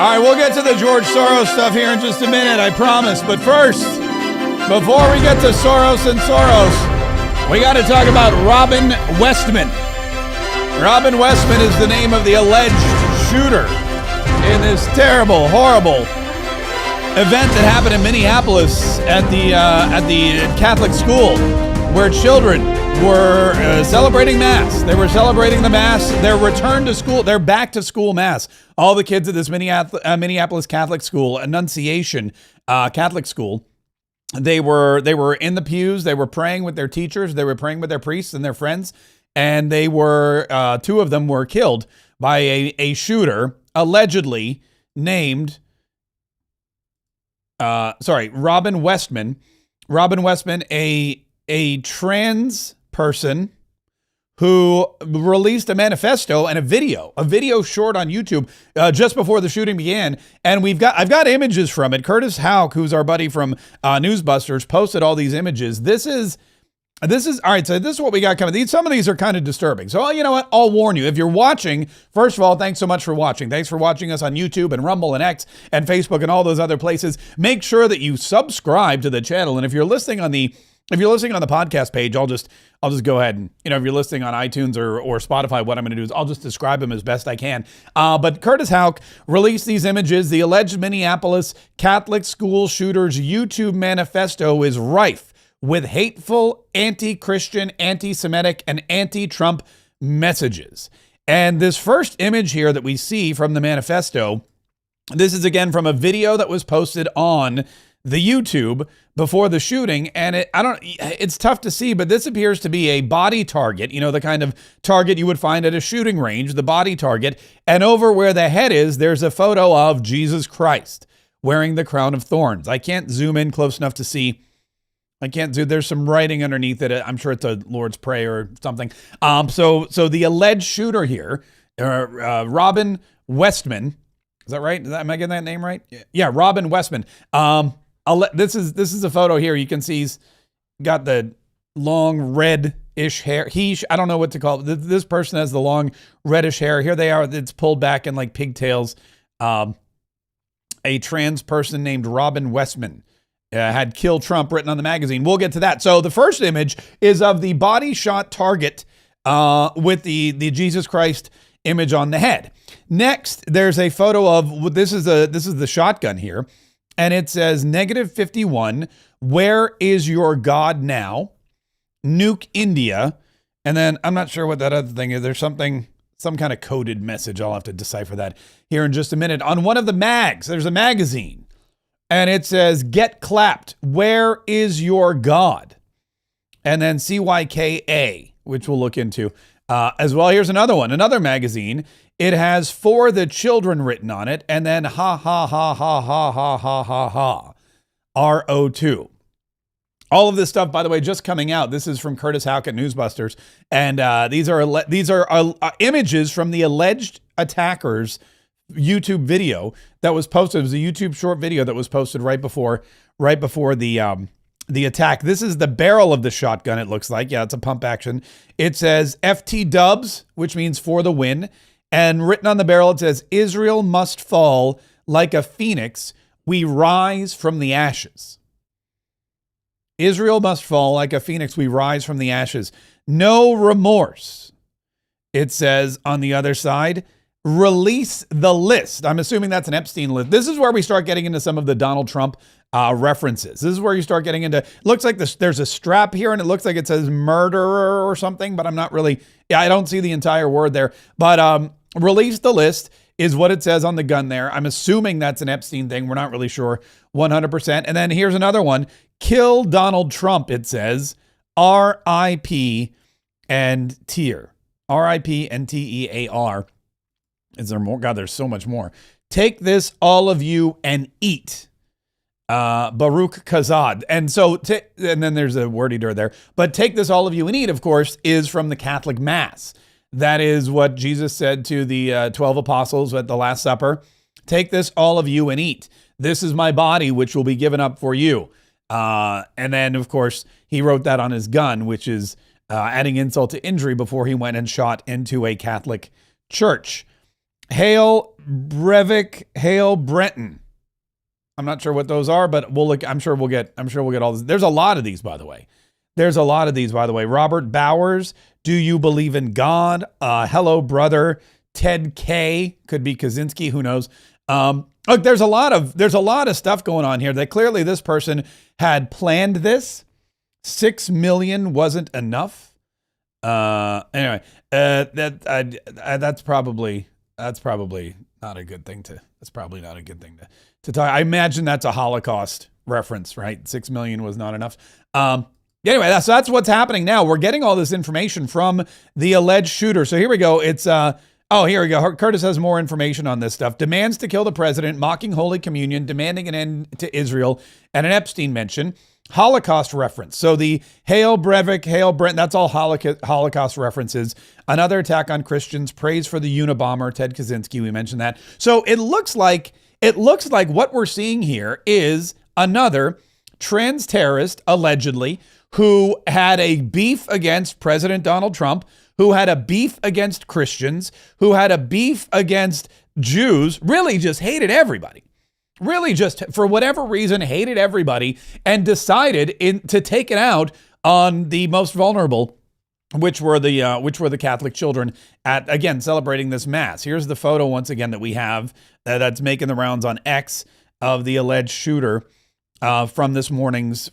All right, we'll get to the George Soros stuff here in just a minute, I promise. But first, before we get to Soros and Soros, we got to talk about Robin Westman. Robin Westman is the name of the alleged shooter in this terrible, horrible event that happened in Minneapolis at the Catholic school, where children were celebrating Mass. They were celebrating the Mass, their return to school, their back to school Mass. All the kids at this Minneapolis Catholic school, Annunciation Catholic school, they were in the pews. They were praying with their teachers. They were praying with their priests and their friends. And they were, two of them were killed by a shooter allegedly named, Robin Westman. Robin Westman, a trans person who released a manifesto and a video short on YouTube just before the shooting began. And I've got images from it. Curtis Houck, who's our buddy from Newsbusters, posted all these images. This is all right. So this is what we got coming. Some of these are kind of disturbing. So you know what? I'll warn you. If you're watching, first of all, thanks so much for watching. Thanks for watching us on YouTube and Rumble and X and Facebook and all those other places. Make sure that you subscribe to the channel. And if you're listening on the podcast page, I'll just go ahead and, if you're listening on iTunes or Spotify, what I'm going to do is I'll just describe them as best I can. But Curtis Houck released these images. The alleged Minneapolis Catholic school shooter's YouTube manifesto is rife with hateful, anti-Christian, anti-Semitic, and anti-Trump messages. And this first image here that we see from the manifesto, this is again from a video that was posted on the YouTube before the shooting. And it's tough to see, but this appears to be a body target, the kind of target you would find at a shooting range, the body target. And over where the head is, there's a photo of Jesus Christ wearing the crown of thorns. I can't zoom in close enough to see. There's some writing underneath it. I'm sure it's a Lord's Prayer or something. So the alleged shooter here, Robin Westman, is that right? Am I getting that name right? Yeah, Robin Westman. This is a photo here. You can see he's got the long red-ish hair. I don't know what to call it. This person has the long reddish hair. Here they are. It's pulled back in like pigtails. A trans person named Robin Westman had "Kill Trump" written on the magazine. We'll get to that. So the first image is of the body shot target with the Jesus Christ image on the head. Next, there's a photo of this is the shotgun here, and it says -51. Where is your God now? Nuke India. And then I'm not sure what that other thing is. There's some kind of coded message. I'll have to decipher that here in just a minute. On one of the mags, there's a magazine. And it says, "Get clapped. Where is your God?" And then CYKA, which we'll look into as well. Here's another one, another magazine. It has "For the Children" written on it. And then ha, ha, ha, ha, ha, ha, ha, ha, ha, RO2. All of this stuff, by the way, just coming out. This is from Curtis Houck at Newsbusters. And these are images from the alleged attackers' YouTube video that was posted. It was a YouTube short video that was posted right before the attack. This is the barrel of the shotgun, it looks like. Yeah, it's a pump action. It says FT Dubs, which means for the win. And written on the barrel, it says, "Israel must fall like a phoenix. We rise from the ashes." Israel must fall like a phoenix. We rise from the ashes. No remorse. It says on the other side, "Release the list." I'm assuming that's an Epstein list. This is where we start getting into some of the Donald Trump references. This is where you start getting into, looks like there's a strap here and it looks like it says murderer or something, but I'm not really, I don't see the entire word there. But release the list is what it says on the gun there. I'm assuming that's an Epstein thing. We're not really sure 100%. And then here's another one. "Kill Donald Trump," it says. RIP and tear. RIP and TEAR. Is there more? God, there's so much more. "Take this, all of you, and eat." Baruch Kazad. And so, and then there's a wordy dir there. But "take this, all of you, and eat," of course, is from the Catholic Mass. That is what Jesus said to the 12 apostles at the Last Supper. "Take this, all of you, and eat. This is my body, which will be given up for you." And then, of course, he wrote that on his gun, which is adding insult to injury before he went and shot into a Catholic church. "Hail Breivik, Hale, Brenton. I'm not sure what those are, but we'll look. I'm sure we'll get all this. There's a lot of these, by the way. Robert Bowers, do you believe in God? Hello, brother. Ted Kaye, could be Kaczynski, who knows? Look, there's a lot of stuff going on here that clearly this person had planned this. 6 million wasn't enough. Anyway, that's probably not a good thing to talk. I imagine that's a Holocaust reference, right? 6 million was not enough. Anyway, that's what's happening now. We're getting all this information from the alleged shooter. So here we go. It's here we go. Curtis has more information on this stuff. Demands to kill the president, mocking Holy Communion, demanding an end to Israel, and an Epstein mention. Holocaust reference. So the Hale Breivik, Hale Brent, that's all Holocaust references. Another attack on Christians, praise for the Unabomber, Ted Kaczynski, we mentioned that. So it looks like what we're seeing here is another trans terrorist, allegedly, who had a beef against President Donald Trump, who had a beef against Christians, who had a beef against Jews, really just hated everybody. Really just, for whatever reason, hated everybody and decided to take it out on the most vulnerable, which were the Catholic children at, again, celebrating this mass. Here's the photo once again that we have that's making the rounds on X of the alleged shooter from this morning's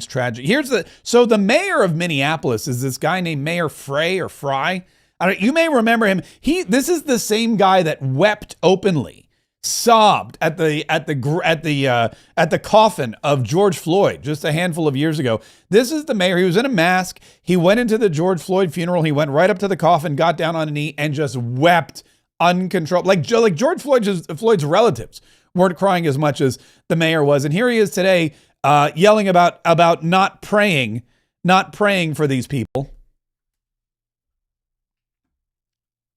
tragedy. So the mayor of Minneapolis is this guy named Mayor Fry. You may remember him. This is the same guy that wept openly, sobbed at the coffin of George Floyd just a handful of years ago. This is the mayor. He was in a mask. He went into the George Floyd funeral. He went right up to the coffin, got down on a knee, and just wept uncontrolled. Like George Floyd's relatives weren't crying as much as the mayor was. And here he is today, yelling about not praying for these people.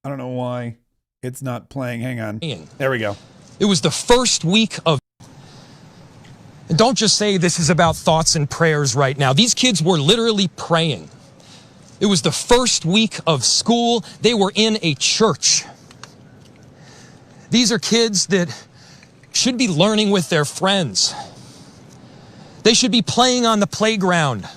I don't know why it's not playing. Hang on. There we go. It was the first week of... And don't just say this is about thoughts and prayers right now. These kids were literally praying. It was the first week of school. They were in a church. These are kids that should be learning with their friends. They should be playing on the playground.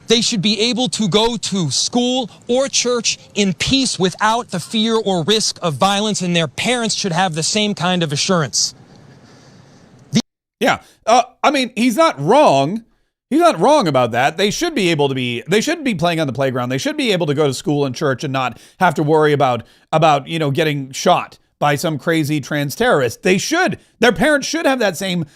They should be able to go to school or church in peace without the fear or risk of violence, and their parents should have the same kind of assurance. Yeah. I mean, he's not wrong. He's not wrong about that. They should be playing on the playground. They should be able to go to school and church and not have to worry about getting shot by some crazy trans terrorist. Their parents should have that same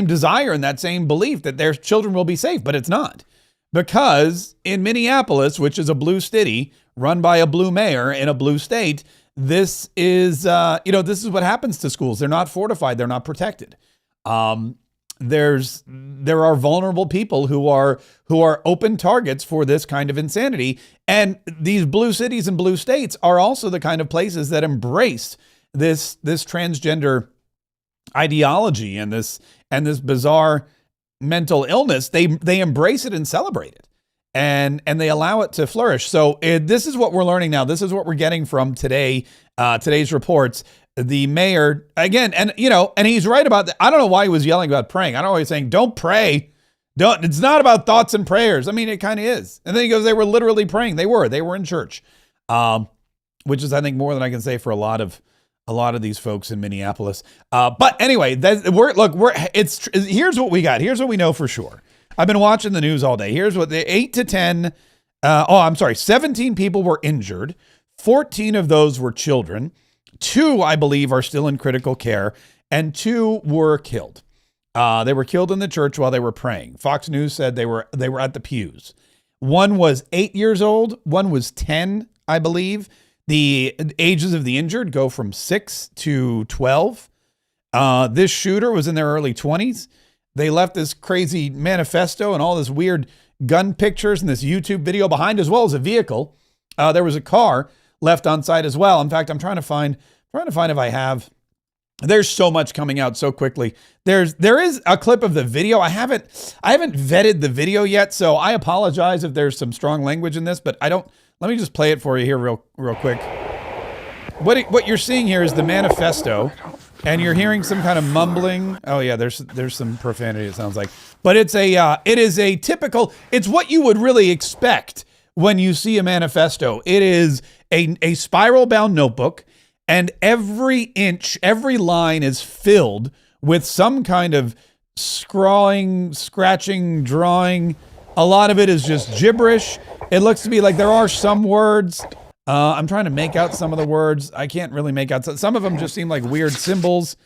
desire and that same belief that their children will be safe, but it's not. Because in Minneapolis, which is a blue city run by a blue mayor in a blue state, this is what happens to schools. They're not fortified. They're not protected. There are vulnerable people who are open targets for this kind of insanity. And these blue cities and blue states are also the kind of places that embrace this transgender ideology and this bizarre mental illness. They embrace it and celebrate it, and they allow it to flourish. So this is what we're learning now. This is what we're getting from today's reports. The mayor again, and he's right about that. I don't know why he was yelling about praying. I don't know why he's saying don't pray. It's not about thoughts and prayers. I mean, it kind of is. And then he goes, they were literally praying. They were in church, which is, I think, more than I can say for a lot of these folks in Minneapolis. But anyway, here's what we got. Here's what we know for sure. I've been watching the news all day. Here's what 17 people were injured. 14 of those were children. 2, I believe, are still in critical care, and 2 were killed. They were killed in the church while they were praying. Fox News said they were at the pews. 1 was 8 years old. 1 was 10, I believe. The ages of the injured go from 6 to 12. This shooter was in their early 20s. They left this crazy manifesto and all this weird gun pictures and this YouTube video behind, as well as a vehicle. There was a car left on site as well. In fact, I'm trying to find if I have. There's so much coming out so quickly. There is a clip of the video. I haven't vetted the video yet, so I apologize if there's some strong language in this, but I don't. Let me just play it for you here real quick. what you're seeing here is the manifesto, and you're hearing some kind of mumbling. Oh yeah, there's some profanity, it sounds like. But it is a typical, it's what you would really expect when you see a manifesto. It is a spiral bound notebook, and every inch, every line is filled with some kind of scrawling, scratching, drawing. A lot of it is just gibberish. It looks to be like there are some words. I'm trying to make out some of the words. I can't really make out. Some of them just seem like weird symbols.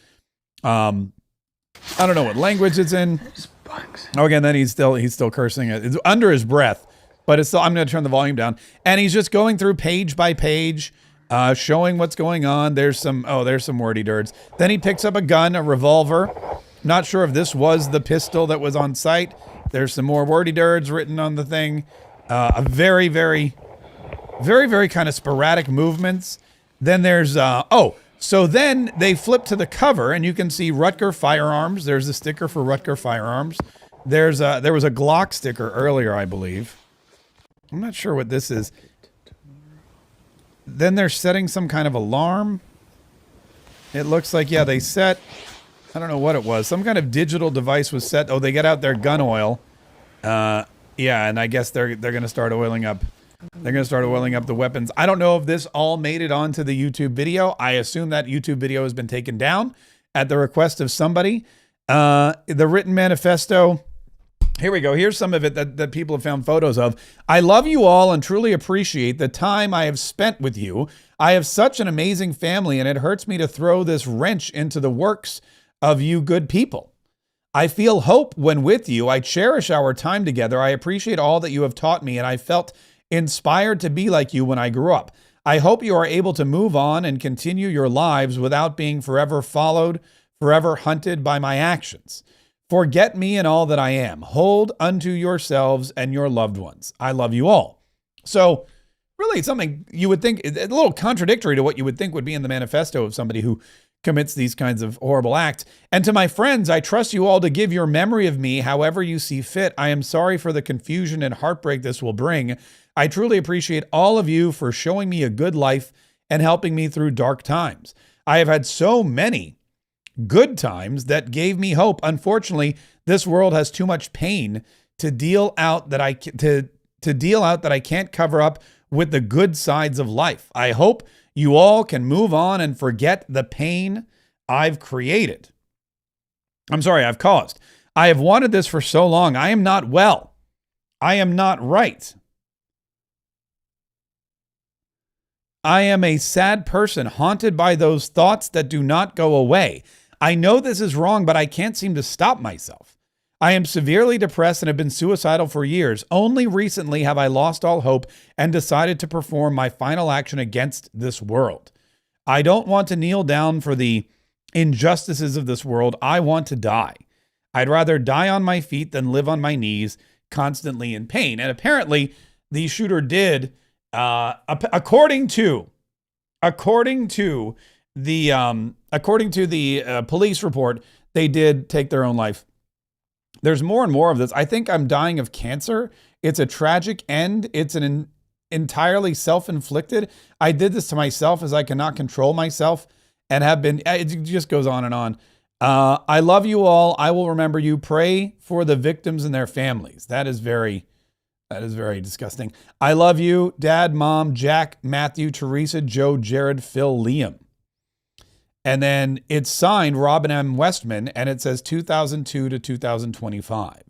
I don't know what language it's in. Oh, again, then he's still cursing. It's under his breath, but it's still. I'm going to turn the volume down, and he's just going through page by page, showing what's going on. There's some wordy dirts. Then he picks up a gun, a revolver. Not sure if this was the pistol that was on site. There's some more wordy dirts written on the thing. A very, very, very, very kind of sporadic movements. Then there's, so then they flip to the cover, and you can see Rutger Firearms. There's a sticker for Rutger Firearms. There was a Glock sticker earlier, I believe. I'm not sure what this is. Then they're setting some kind of alarm. It looks like, yeah, they set, I don't know what it was. Some kind of digital device was set. Oh, they get out their gun oil. Yeah, and I guess they're going to start oiling up. They're going to start oiling up the weapons. I don't know if this all made it onto the YouTube video. I assume that YouTube video has been taken down at the request of somebody. The written manifesto. Here we go. Here's some of it that people have found photos of. I love you all and truly appreciate the time I have spent with you. I have such an amazing family, and it hurts me to throw this wrench into the works of you good people. I feel hope when with you. I cherish our time together. I appreciate all that you have taught me, and I felt inspired to be like you when I grew up. I hope you are able to move on and continue your lives without being forever followed, forever hunted by my actions. Forget me and all that I am. Hold unto yourselves and your loved ones. I love you all. So really it's something you would think, a little contradictory to what you would think would be in the manifesto of somebody who commits these kinds of horrible acts. And to my friends, I trust you all to give your memory of me however you see fit. I am sorry for the confusion and heartbreak this will bring. I truly appreciate all of you for showing me a good life and helping me through dark times. I have had so many good times that gave me hope. Unfortunately, this world has too much pain to deal out that I can't cover up with the good sides of life. I hope you all can move on and forget the pain I've caused. I have wanted this for so long. I am not well. I am not right. I am a sad person haunted by those thoughts that do not go away. I know this is wrong, but I can't seem to stop myself. I am severely depressed and have been suicidal for years. Only recently have I lost all hope and decided to perform my final action against this world. I don't want to kneel down for the injustices of this world. I want to die. I'd rather die on my feet than live on my knees, constantly in pain. And apparently, the shooter did, according to the police report, they did take their own life. There's more and more of this. I think I'm dying of cancer. It's a tragic end. It's an entirely self-inflicted. I did this to myself as I cannot control myself and have been, it just goes on and on. I love you all. I will remember you. Pray for the victims and their families. That is very disgusting. I love you, Dad, Mom, Jack, Matthew, Teresa, Joe, Jared, Phil, Liam. And then it's signed Robin M. Westman, and it says 2002 to 2025.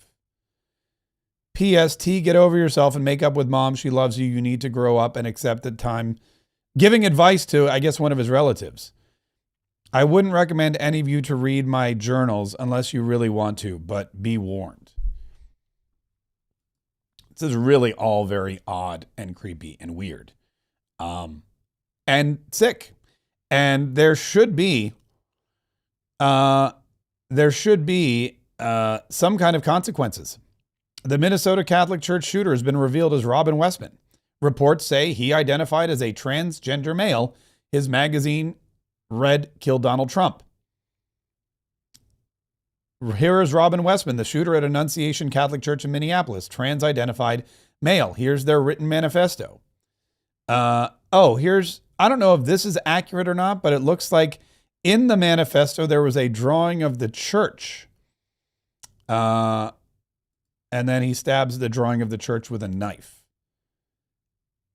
P.S. T, get over yourself and make up with Mom. She loves you. You need to grow up and accept the time. Giving advice to, I guess, one of his relatives. I wouldn't recommend any of you to read my journals unless you really want to, but be warned. This is really all very odd and creepy and weird. And sick. And there should be some kind of consequences. The Minnesota Catholic Church shooter has been revealed as Robin Westman. Reports say he identified as a transgender male. His magazine read, "Kill Donald Trump." Here is Robin Westman, the shooter at Annunciation Catholic Church in Minneapolis, trans-identified male. Here's their written manifesto. Here's I don't know if this is accurate or not, but it looks like in the manifesto there was a drawing of the church. And then he stabs the drawing of the church with a knife.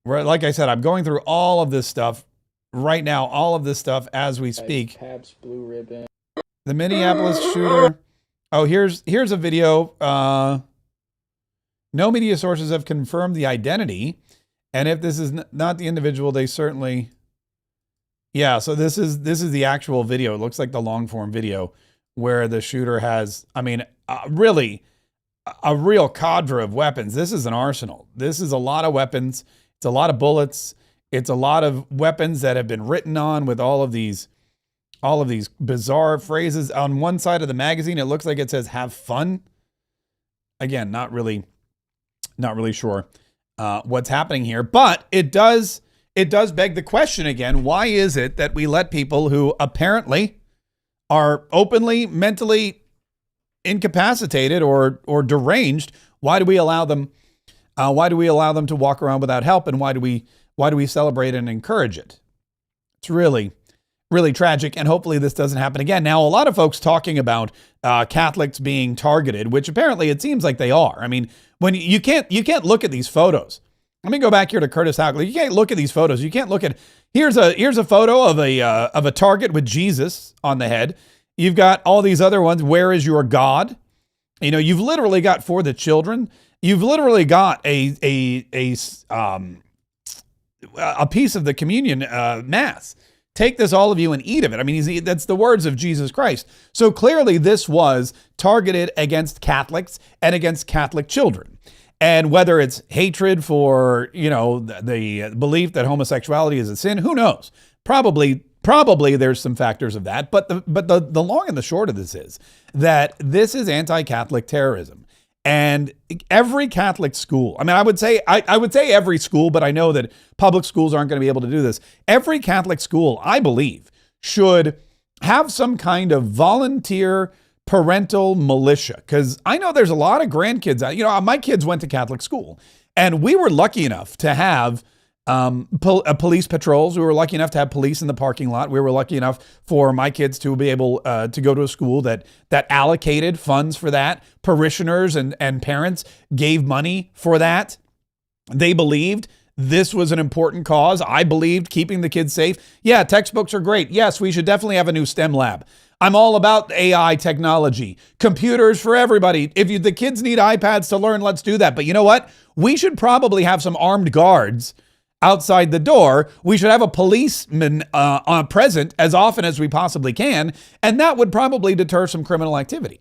Like I said, I'm going through all of this stuff right now, all of this stuff as we speak. Pabst Blue Ribbon. The Minneapolis shooter. Oh, here's a video. No media sources have confirmed the identity. And if this is not the individual, they certainly... Yeah, so this is the actual video. It looks like the long form video where the shooter has, I mean, really a real cadre of weapons. This is an arsenal. This is a lot of weapons. It's a lot of bullets. It's a lot of weapons that have been written on with all of these bizarre phrases. On one side of the magazine, it looks like it says "have fun." Again, not really sure what's happening here, but it does beg the question again. Why is it that we let people who apparently are openly mentally incapacitated or deranged, why do we allow them to walk around without help, and why do we celebrate and encourage it? It's really, really tragic, and hopefully this doesn't happen again. Now, a lot of folks talking about Catholics being targeted, which apparently it seems like they are. I mean, when you can't look at these photos. Let me go back here to Curtis Hougley. You can't look at these photos. You can't look at here's a photo of a target with Jesus on the head. You've got all these other ones. Where is your God? You know, you've literally got for the children. You've literally got a piece of the communion mass. Take this, all of you, and eat of it. I mean, that's the words of Jesus Christ. So clearly this was targeted against Catholics and against Catholic children. And whether it's hatred for, you know, the belief that homosexuality is a sin, who knows? Probably there's some factors of that. But the long and the short of this is that this is anti-Catholic terrorism. And every Catholic school, I mean, I would say every school, but I know that public schools aren't going to be able to do this. Every Catholic school, I believe, should have some kind of volunteer parental militia. Because I know there's a lot of grandkids. You know, my kids went to Catholic school, and we were lucky enough to have police patrols. We were lucky enough to have police in the parking lot. We were lucky enough for my kids to be able to go to a school that allocated funds for that. Parishioners and parents gave money for that. They believed this was an important cause. I believed keeping the kids safe. Yeah, textbooks are great. Yes, we should definitely have a new STEM lab. I'm all about AI technology, computers for everybody. If the kids need iPads to learn, let's do that. But you know what? We should probably have some armed guards outside the door. We should have a policeman present as often as we possibly can, and that would probably deter some criminal activity.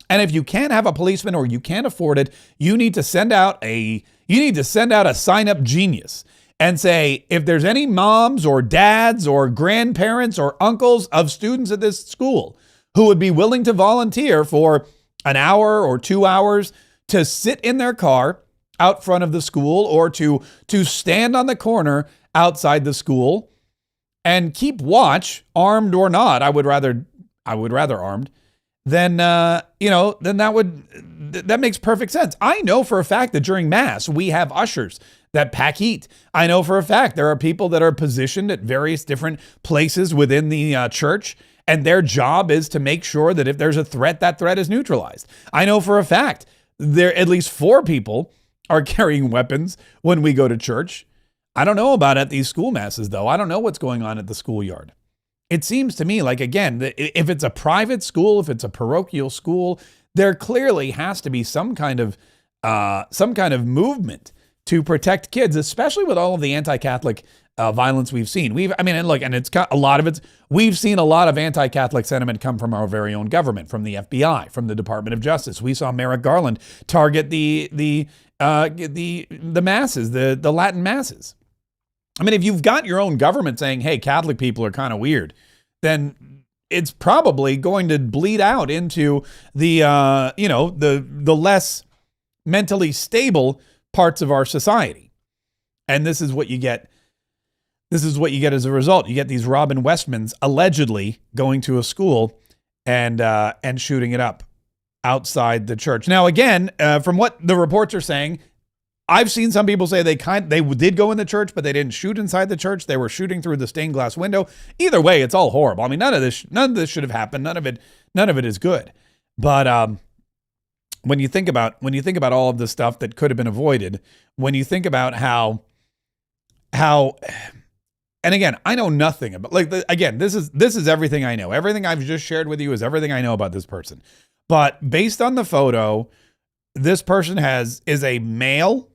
And if you can't have a policeman or you can't afford it, you need to send out a sign-up genius and say, if there's any moms or dads or grandparents or uncles of students at this school who would be willing to volunteer for an hour or 2 hours to sit in their car out front of the school, or to stand on the corner outside the school and keep watch, armed or not. I would rather armed. Then that makes perfect sense. I know for a fact that during Mass we have ushers that pack heat. I know for a fact there are people that are positioned at various different places within the church, and their job is to make sure that if there's a threat, that threat is neutralized. I know for a fact there at least 4 people are carrying weapons when we go to church. I don't know about at these school masses, though. I don't know what's going on at the schoolyard. It seems to me like, again, if it's a private school, if it's a parochial school, there clearly has to be some kind of movement to protect kids, especially with all of the anti-Catholic violence we've seen. We've seen a lot of anti-Catholic sentiment come from our very own government, from the FBI, from the Department of Justice. We saw Merrick Garland target the masses, the Latin masses. I mean, if you've got your own government saying, hey, Catholic people are kind of weird, then it's probably going to bleed out into the less mentally stable parts of our society. And this is what you get. This is what you get as a result. You get these Robin Westmans allegedly going to a school and shooting it up outside the church. Now, again, from what the reports are saying, I've seen some people say they did go in the church, but they didn't shoot inside the church. They were shooting through the stained glass window. Either way, it's all horrible. I mean, none of this should have happened. None of it is good. But when you think about all of the stuff that could have been avoided, when you think about how, and again, I know nothing about, this is everything I know. Everything I've just shared with you is everything I know about this person. But based on the photo, this person is a male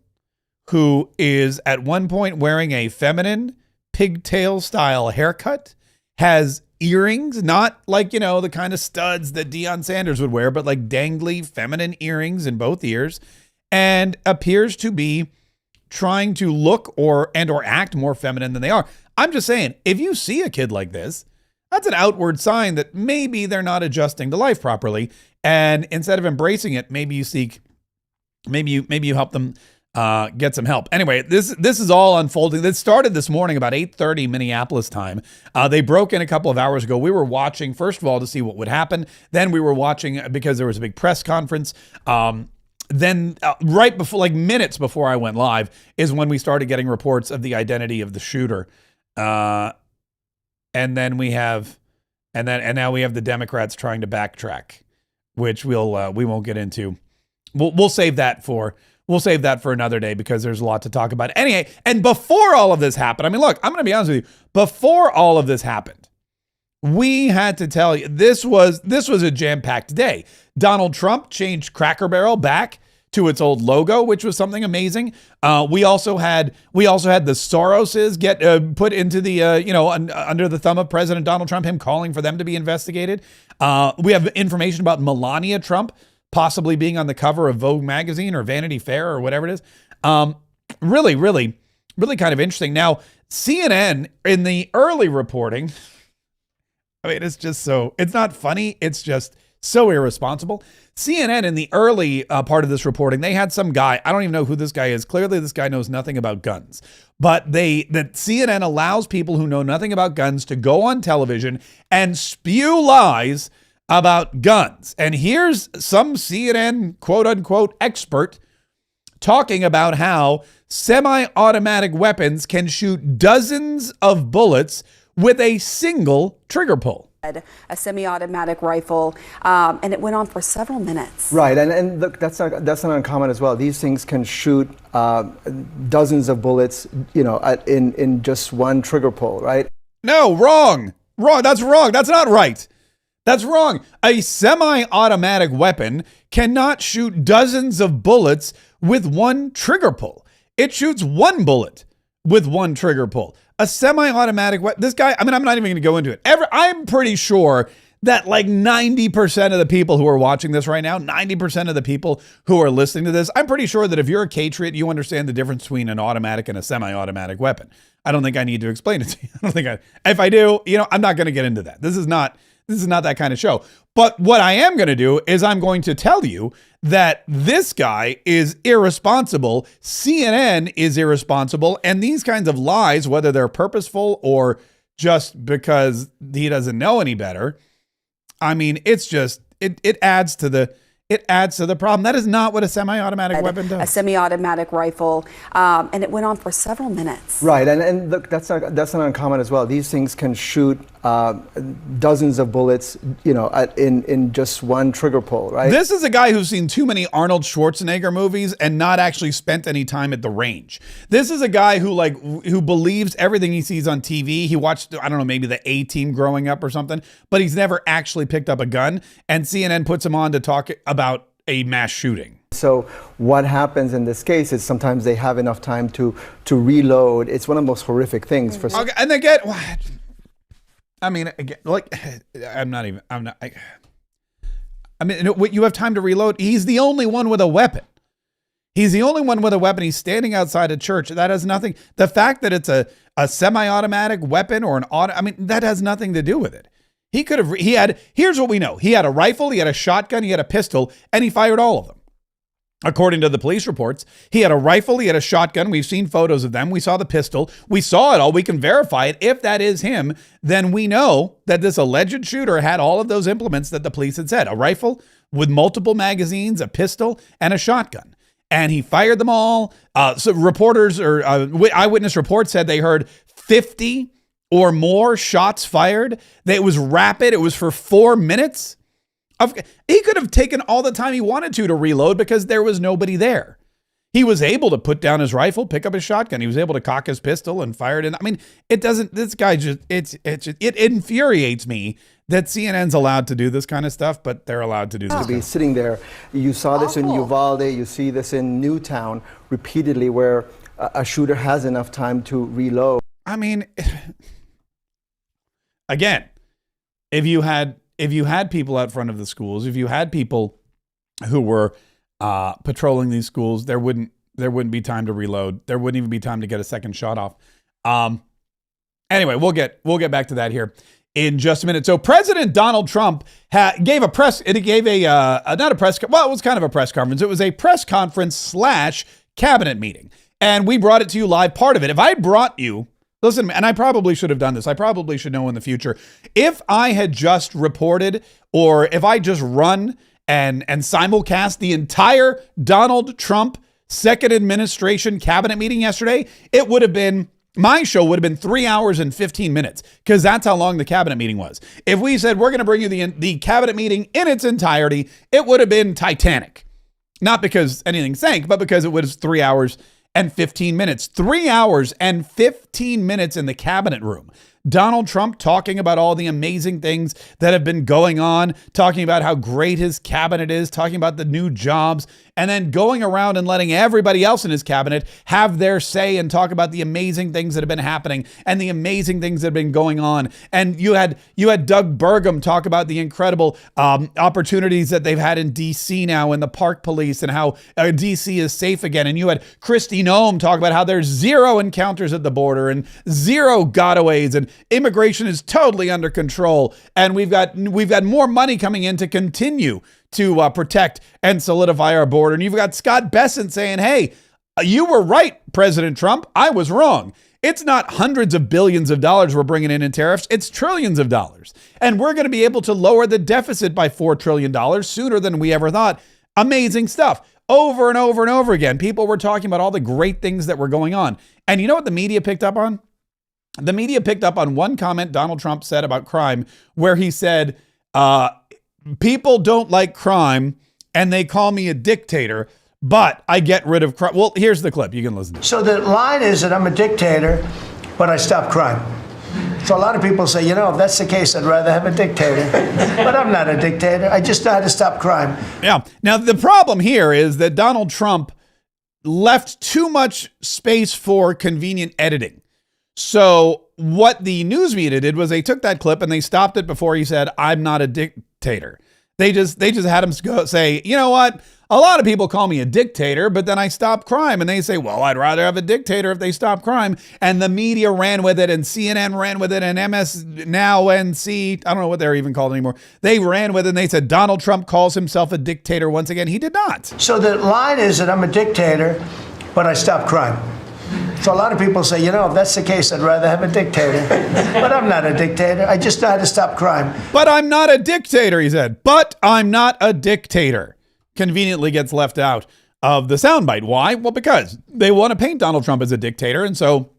who is at one point wearing a feminine pigtail style haircut, has earrings, not like, the kind of studs that Deion Sanders would wear, but like dangly feminine earrings in both ears, and appears to be trying to look or act more feminine than they are. I'm just saying, if you see a kid like this, that's an outward sign that maybe they're not adjusting to life properly. And instead of embracing it, maybe you help them get some help. Anyway, this is all unfolding. This started this morning about 8:30 Minneapolis time. They broke in a couple of hours ago. We were watching, first of all, to see what would happen. Then we were watching because there was a big press conference. Then right before, like minutes before I went live, is when we started getting reports of the identity of the shooter. And now we have the Democrats trying to backtrack, which we won't get into. We'll save that for another day because there's a lot to talk about. Anyway, and before all of this happened, I mean, look, I'm going to be honest with you. Before all of this happened, we had to tell you this was a jam-packed day. Donald Trump changed Cracker Barrel back to its old logo, which was something amazing. We also had the Soroses get put into the under the thumb of President Donald Trump, him calling for them to be investigated. We have information about Melania Trump possibly being on the cover of Vogue magazine or Vanity Fair or whatever it is. Really kind of interesting. Now, CNN in the early reporting, I mean, it's not funny. It's just so irresponsible. CNN in the early part of this reporting, they had some guy, I don't even know who this guy is. Clearly this guy knows nothing about guns, but that CNN allows people who know nothing about guns to go on television and spew lies about guns. And here's some CNN quote unquote expert talking about how semi-automatic weapons can shoot dozens of bullets with a single trigger pull. A semi-automatic rifle, and it went on for several minutes. Right, and look, that's not uncommon as well. These things can shoot dozens of bullets, in just one trigger pull, right? No, wrong. That's wrong. That's not right. That's wrong. A semi-automatic weapon cannot shoot dozens of bullets with one trigger pull. It shoots one bullet with one trigger pull. A semi-automatic weapon. This guy, I mean, I'm not even going to go into it. I'm pretty sure that like 90% of the people who are watching this right now, 90% of the people who are listening to this, I'm pretty sure that if you're a Patriot, you understand the difference between an automatic and a semi-automatic weapon. I don't think I need to explain it to you. If I do, I'm not going to get into that. This is not that kind of show. But what I am going to do is I'm going to tell you that this guy is irresponsible. CNN is irresponsible. And these kinds of lies, whether they're purposeful or just because he doesn't know any better, I mean, it's just, it adds to the problem. That is not what a semi-automatic weapon does. A semi-automatic rifle, and it went on for several minutes. Right, and look, that's not uncommon as well. These things can shoot dozens of bullets, in just one trigger pull, right? This is a guy who's seen too many Arnold Schwarzenegger movies and not actually spent any time at the range. This is a guy who believes everything he sees on TV. He watched, I don't know, maybe the A-Team growing up or something, but he's never actually picked up a gun. And CNN puts him on to talk about a mass shooting. So what happens in this case is sometimes they have enough time to reload. It's one of the most horrific things for. Okay, and they get what? I mean, again, like, I mean, you have time to reload. He's the only one with a weapon. He's standing outside a church. That has nothing. The fact that it's a semi-automatic weapon or that has nothing to do with it. Here's what we know. He had a rifle, he had a shotgun, he had a pistol, and he fired all of them. According to the police reports, he had a rifle, he had a shotgun. We've seen photos of them. We saw the pistol. We saw it all. We can verify it. If that is him, then we know that this alleged shooter had all of those implements that the police had said. A rifle with multiple magazines, a pistol, and a shotgun. and he fired them all. So reporters or eyewitness reports said they heard 50 or more shots fired. That it was rapid. It was for 4 minutes. He could have taken all the time he wanted to reload because there was nobody there. He was able to put down his rifle, pick up his shotgun. He was able to cock his pistol and fire it in. I mean, it doesn't, this guy just, it infuriates me that CNN's allowed to do this kind of stuff, but they're allowed to do this. To be sitting there. You saw this in Uvalde, you see this in Newtown repeatedly where a shooter has enough time to reload. I mean, again, if you had people out front of the schools, if you had people who were patrolling these schools, there wouldn't be time to reload. There wouldn't even be time to get a second shot off. Anyway, we'll get back to that here in just a minute. So President Donald Trump gave a press, and he gave not a press, well, it was kind of a press conference. It was a press conference / cabinet meeting. And we brought it to you live, part of it. If I brought you, listen, and I probably should have done this. I probably should know in the future. If I had just reported, or if I just run and simulcast the entire Donald Trump second administration cabinet meeting yesterday, it would have been, my show would have been 3 hours and 15 minutes, because that's how long the cabinet meeting was. If we said we're going to bring you the cabinet meeting in its entirety, it would have been Titanic. Not because anything sank, but because it was 3 hours and 15 minutes. 3 hours and 15 minutes in the cabinet room. Donald Trump talking about all the amazing things that have been going on, talking about how great his cabinet is, talking about the new jobs, and then going around and letting everybody else in his cabinet have their say and talk about the amazing things that have been happening and the amazing things that have been going on. And you had Doug Burgum talk about the incredible opportunities that they've had in DC now, and the park police, and how DC is safe again. And you had Kristi Noem talk about how there's 0 encounters at the border and 0 gotaways, and immigration is totally under control. And we've got more money coming in to continue to protect and solidify our border. And you've got Scott Bessent saying, hey, you were right, President Trump. I was wrong. It's not hundreds of billions of dollars we're bringing in tariffs. It's trillions of dollars. And we're going to be able to lower the deficit by $4 trillion sooner than we ever thought. Amazing stuff. Over and over and over again, people were talking about all the great things that were going on. And you know what the media picked up on? The media picked up on one comment Donald Trump said about crime, where he said, people don't like crime and they call me a dictator, but I get rid of crime. Well, here's the clip. You can listen to it. So the line is that I'm a dictator, but I stop crime. So a lot of people say, you know, if that's the case, I'd rather have a dictator. But I'm not a dictator. I just know how to stop crime. Yeah. Now, the problem here is that Donald Trump left too much space for convenient editing. So what the news media did was they took that clip and they stopped it before he said, I'm not a dictator. They just had him go say, you know what? A lot of people call me a dictator, but then I stop crime. And they say, well, I'd rather have a dictator if they stop crime. And the media ran with it, and CNN ran with it, and MS Now, NC, I don't know what they're even called anymore. They ran with it, and they said Donald Trump calls himself a dictator once again. He did not. So the line is that I'm a dictator, but I stop crime. So a lot of people say, you know, if that's the case, I'd rather have a dictator. But I'm not a dictator. I just know how to stop crime. But I'm not a dictator, he said. But I'm not a dictator. Conveniently gets left out of the soundbite. Why? Well, because they want to paint Donald Trump as a dictator, and so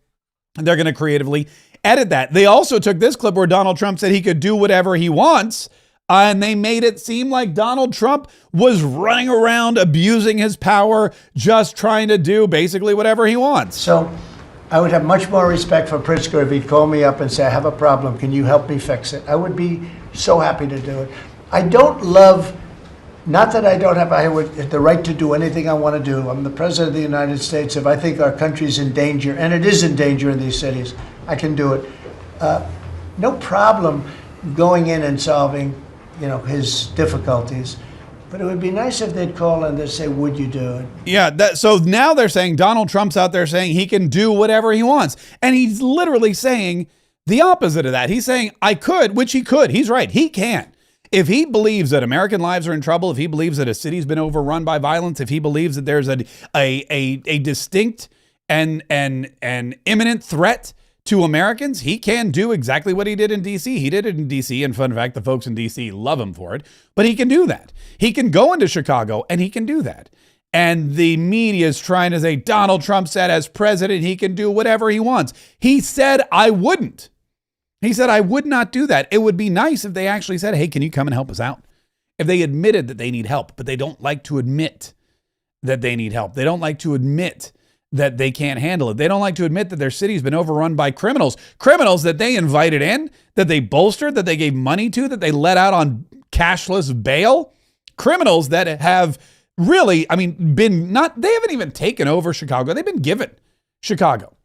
they're going to creatively edit that. They also took this clip where Donald Trump said he could do whatever he wants, and they made it seem like Donald Trump was running around abusing his power, just trying to do basically whatever he wants. So I would have much more respect for Pritzker if he'd call me up and say, I have a problem. Can you help me fix it? I would be so happy to do it. I don't love, not that I don't have the right to do anything I want to do. I'm the president of the United States. If I think our country's in danger, and it is in danger in these cities, I can do it. No problem going in and solving, you know, his difficulties. But it would be nice if they'd call and they'd say, would you do it? Yeah, so now they're saying Donald Trump's out there saying he can do whatever he wants. And he's literally saying the opposite of that. He's saying, I could, which he could. He's right. He can. If he believes that American lives are in trouble, if he believes that a city's been overrun by violence, if he believes that there's a distinct and imminent threat to Americans, he can do exactly what he did in DC. He did it in DC, and fun fact, the folks in DC love him for it, but he can do that. He can go into Chicago and he can do that. And the media is trying to say Donald Trump said as president, he can do whatever he wants. He said, I wouldn't. He said, I would not do that. It would be nice if they actually said, hey, can you come and help us out? If they admitted that they need help, but they don't like to admit that they need help. They don't like to admit that they can't handle it. They don't like to admit that their city's been overrun by criminals. Criminals that they invited in, that they bolstered, that they gave money to, that they let out on cashless bail. Criminals that have really, they haven't even taken over Chicago. They've been given Chicago.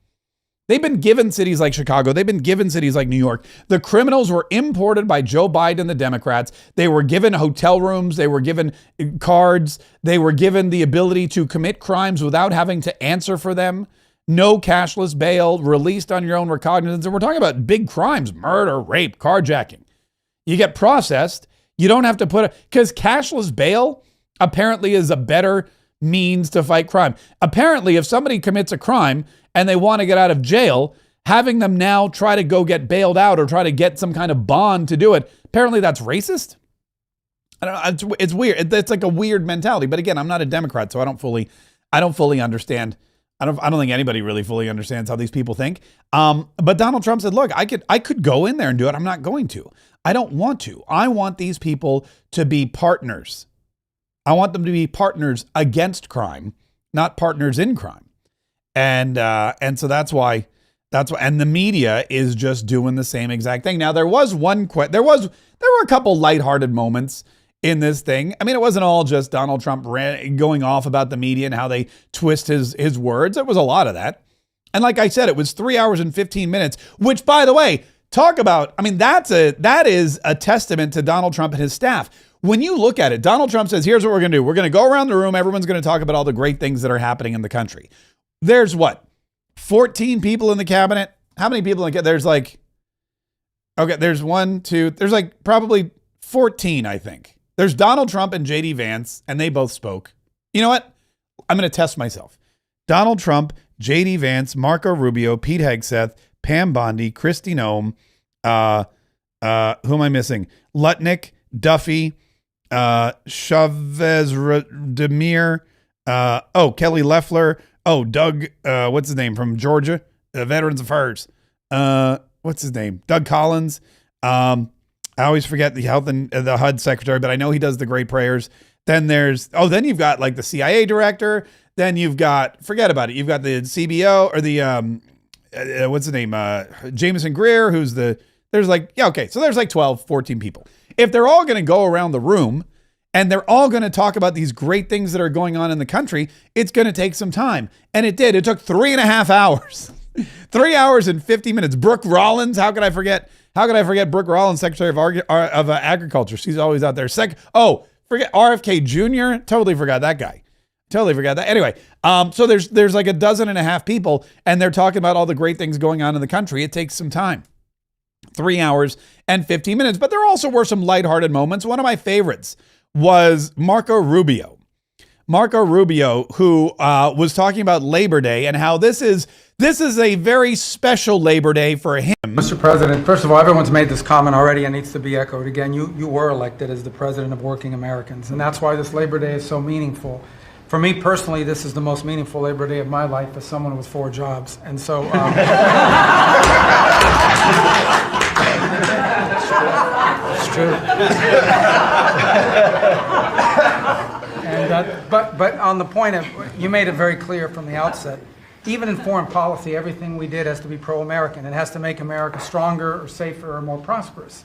They've been given cities like Chicago. They've been given cities like New York. The criminals were imported by Joe Biden and the Democrats. They were given hotel rooms. They were given cards. They were given the ability to commit crimes without having to answer for them. No cashless bail, released on your own recognizance. And we're talking about big crimes, murder, rape, carjacking. You get processed. You don't have to because cashless bail apparently is a better means to fight crime. Apparently, if somebody commits a crime and they want to get out of jail, having them now try to go get bailed out or try to get some kind of bond to do it, apparently that's racist. I don't know. It's weird. It's like a weird mentality. But again, I'm not a Democrat, so I don't fully understand. I don't think anybody really fully understands how these people think. But Donald Trump said, look, I could go in there and do it. I'm not going to. I don't want to. I want these people to be partners. I want them to be partners against crime, not partners in crime. And so that's why, and the media is just doing the same exact thing. Now there were a couple lighthearted moments in this thing. I mean, it wasn't all just Donald Trump going off about the media and how they twist his words. It was a lot of that. And like I said, it was 3 hours and 15 minutes, which, by the way, that is a testament to Donald Trump and his staff. When you look at it, Donald Trump says, here's what we're going to do. We're going to go around the room. Everyone's going to talk about all the great things that are happening in the country. There's 14 people in the cabinet? How many people in the cabinet? There's probably 14, I think. There's Donald Trump and JD Vance, and they both spoke. You know what? I'm going to test myself. Donald Trump, JD Vance, Marco Rubio, Pete Hegseth, Pam Bondi, Kristi Noem, who am I missing? Lutnick, Duffy, Chavez Demir, Kelly Loeffler, Doug, what's his name from Georgia? Veterans Affairs. What's his name? Doug Collins. I always forget the health and the HUD secretary, but I know he does the great prayers. Then then you've got like the CIA director. Then you've got, forget about it. You've got the CBO or the, what's his name? Jameson Greer, so there's like 12, 14 people. If they're all going to go around the room and they're all going to talk about these great things that are going on in the country, it's going to take some time. And it did. It took 3.5 hours. 3 hours and 50 minutes. Brooke Rollins, how could I forget Brooke Rollins, Secretary of Agriculture? She's always out there. Forget RFK Jr. Totally forgot that guy. Totally forgot that. Anyway, so there's like 12.5 people, and they're talking about all the great things going on in the country. It takes some time. 3 hours and 15 minutes. But there also were some lighthearted moments. One of my favorites was Marco Rubio. Marco Rubio, who was talking about Labor Day and how this is a very special Labor Day for him. Mr. President, first of all, everyone's made this comment already and needs to be echoed again. You were elected as the president of working Americans, and that's why this Labor Day is so meaningful. For me personally, this is the most meaningful Labor Day of my life as someone with 4 jobs. And so... It's true. But on the point of, you made it very clear from the outset, even in foreign policy, everything we did has to be pro-American. It has to make America stronger or safer or more prosperous.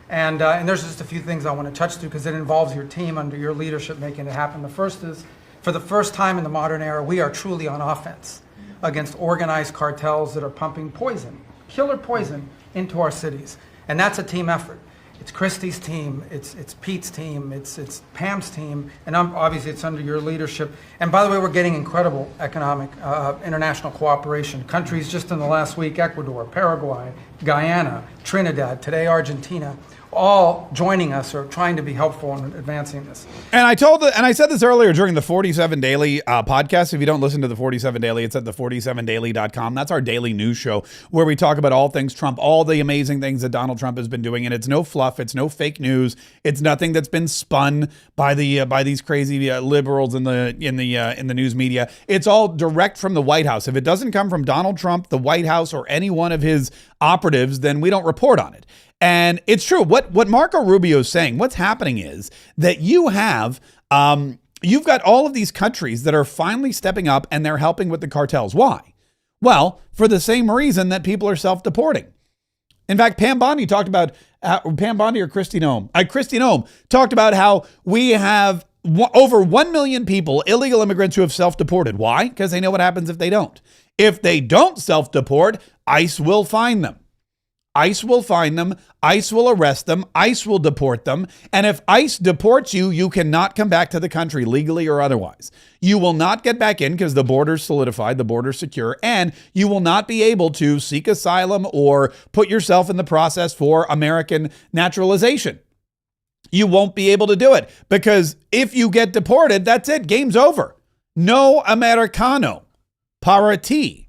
And there's just a few things I want to touch to because it involves your team under your leadership making it happen. The first is, for the first time in the modern era, we are truly on offense against organized cartels that are pumping poison, killer poison, into our cities. And that's a team effort. It's Kristi's team, it's Pete's team, it's Pam's team, and obviously it's under your leadership. And by the way, we're getting incredible economic international cooperation. Countries just in the last week, Ecuador, Paraguay, Guyana, Trinidad, today Argentina, all joining us or trying to be helpful in advancing this. And I said this earlier during the 47 Daily podcast. If you don't listen to the 47 Daily, it's at the47daily.com. That's our daily news show where we talk about all things Trump, all the amazing things that Donald Trump has been doing. And it's no fluff. It's no fake news. It's nothing that's been spun by these crazy liberals in the news media. It's all direct from the White House. If it doesn't come from Donald Trump, the White House, or any one of his operatives, then we don't report on it. And it's true. What Marco Rubio is saying, what's happening is that you've got all of these countries that are finally stepping up and they're helping with the cartels. Why? Well, for the same reason that people are self-deporting. In fact, Pam Bondi talked about, Pam Bondi or Kristi Noem? Kristi Noem talked about how we have over 1 million people, illegal immigrants, who have self-deported. Why? Because they know what happens if they don't. If they don't self-deport, ICE will find them. ICE will find them, ICE will arrest them, ICE will deport them, and if ICE deports you, you cannot come back to the country legally or otherwise. You will not get back in because the border's solidified, the border's secure, and you will not be able to seek asylum or put yourself in the process for American naturalization. You won't be able to do it because if you get deported, that's it, game's over. No Americano. Para ti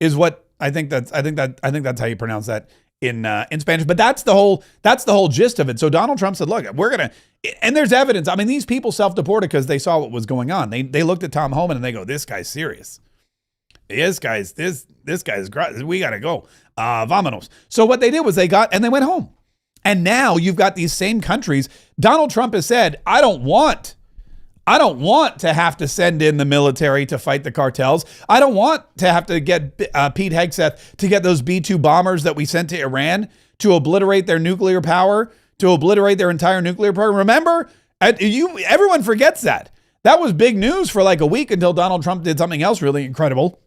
is what I think that's how you pronounce that in Spanish. But that's the whole gist of it. So Donald Trump said, look, and there's evidence. I mean, these people self-deported because they saw what was going on. They looked at Tom Homan and they go, this guy's serious. This guy's we gotta go. Vámonos. So what they did was they went home. And now you've got these same countries. Donald Trump has said, I don't want to have to send in the military to fight the cartels. I don't want to have to get Pete Hegseth to get those B-2 bombers that we sent to Iran to obliterate their nuclear power, to obliterate their entire nuclear program. Remember, everyone forgets that. That was big news for like a week until Donald Trump did something else really incredible.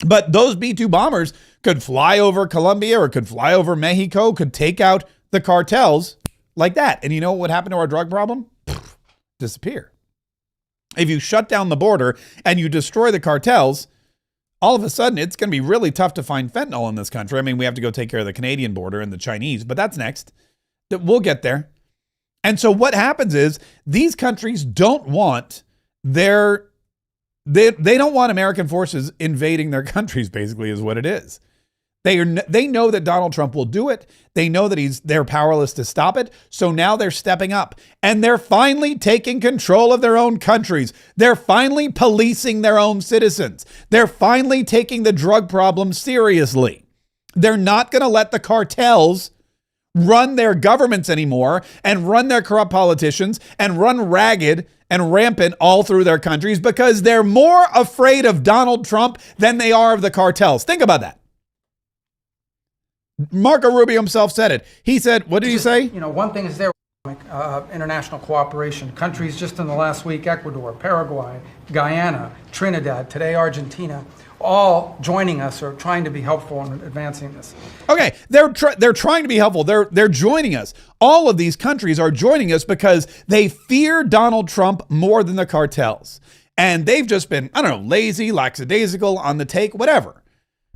But those B-2 bombers could fly over Colombia or could fly over Mexico, could take out the cartels like that. And you know what would happen to our drug problem? Disappear. If you shut down the border and you destroy the cartels, all of a sudden it's going to be really tough to find fentanyl in this country. I mean, we have to go take care of the Canadian border and the Chinese, but that's next. We'll get there. And so what happens is these countries don't want they don't want American forces invading their countries, basically, is what it is. They know that Donald Trump will do it. They know that they're powerless to stop it. So now they're stepping up and they're finally taking control of their own countries. They're finally policing their own citizens. They're finally taking the drug problem seriously. They're not going to let the cartels run their governments anymore and run their corrupt politicians and run ragged and rampant all through their countries because they're more afraid of Donald Trump than they are of the cartels. Think about that. Marco Rubio himself said it. He said, what did he say? You know, one thing is there, international cooperation. Countries just in the last week, Ecuador, Paraguay, Guyana, Trinidad, today Argentina, all joining us or trying to be helpful in advancing this. Okay, they're trying to be helpful. They're joining us. All of these countries are joining us because they fear Donald Trump more than the cartels. And they've just been, I don't know, lazy, lackadaisical, on the take, whatever.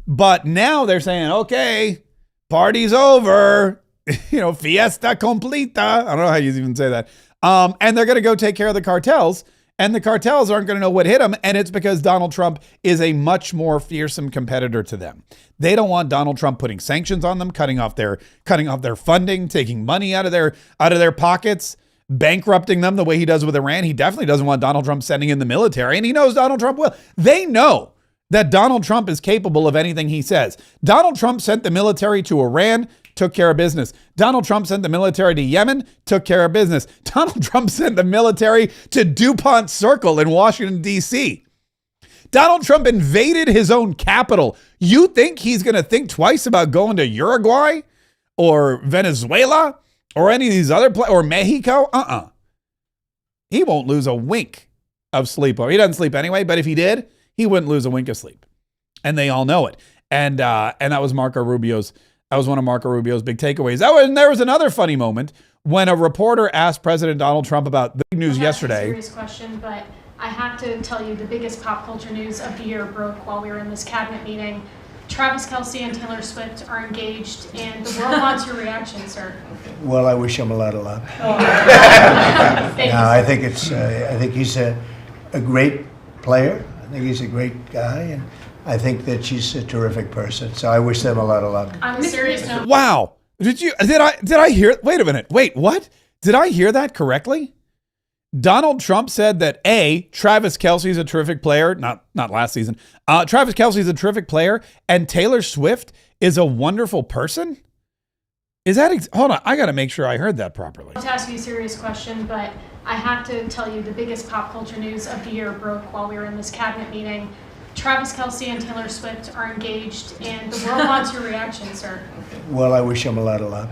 But now they're saying, okay, party's over, fiesta completa. I don't know how you even say that. And they're going to go take care of the cartels, and the cartels aren't going to know what hit them. And it's because Donald Trump is a much more fearsome competitor to them. They don't want Donald Trump putting sanctions on them, cutting off their funding, taking money out of their pockets, bankrupting them the way he does with Iran. He definitely doesn't want Donald Trump sending in the military, and he knows Donald Trump will. They know that Donald Trump is capable of anything he says. Donald Trump sent the military to Iran, took care of business. Donald Trump sent the military to Yemen, took care of business. Donald Trump sent the military to DuPont Circle in Washington, D.C. Donald Trump invaded his own capital. You think he's going to think twice about going to Uruguay or Venezuela or any of these other places, or Mexico? He won't lose a wink of sleep. He doesn't sleep anyway, but if he did, he wouldn't lose a wink of sleep. And they all know it. And that was Marco Rubio's. That was one of Marco Rubio's big takeaways. And there was another funny moment when a reporter asked President Donald Trump about the big news yesterday. A serious question, but I have to tell you the biggest pop culture news of the year broke while we were in this cabinet meeting. Travis Kelce and Taylor Swift are engaged, and the world wants your reaction, sir. Well, I wish him a lot of luck. Thank No, you. I think I think he's a great player. I think he's a great guy, and I think that she's a terrific person. So I wish them a lot of luck. On a serious note, Wow. Did I hear? Wait a minute. Wait, what? Did I hear that correctly? Donald Trump said that Travis Kelce is a terrific player. Not last season. Travis Kelce is a terrific player, and Taylor Swift is a wonderful person. Is that? Hold on. I got to make sure I heard that properly. to ask you a serious question, but I have to tell you the biggest pop culture news of the year broke while we were in this cabinet meeting. Travis Kelce and Taylor Swift are engaged, and the world wants your reaction, sir. Well, I wish him a lot of luck.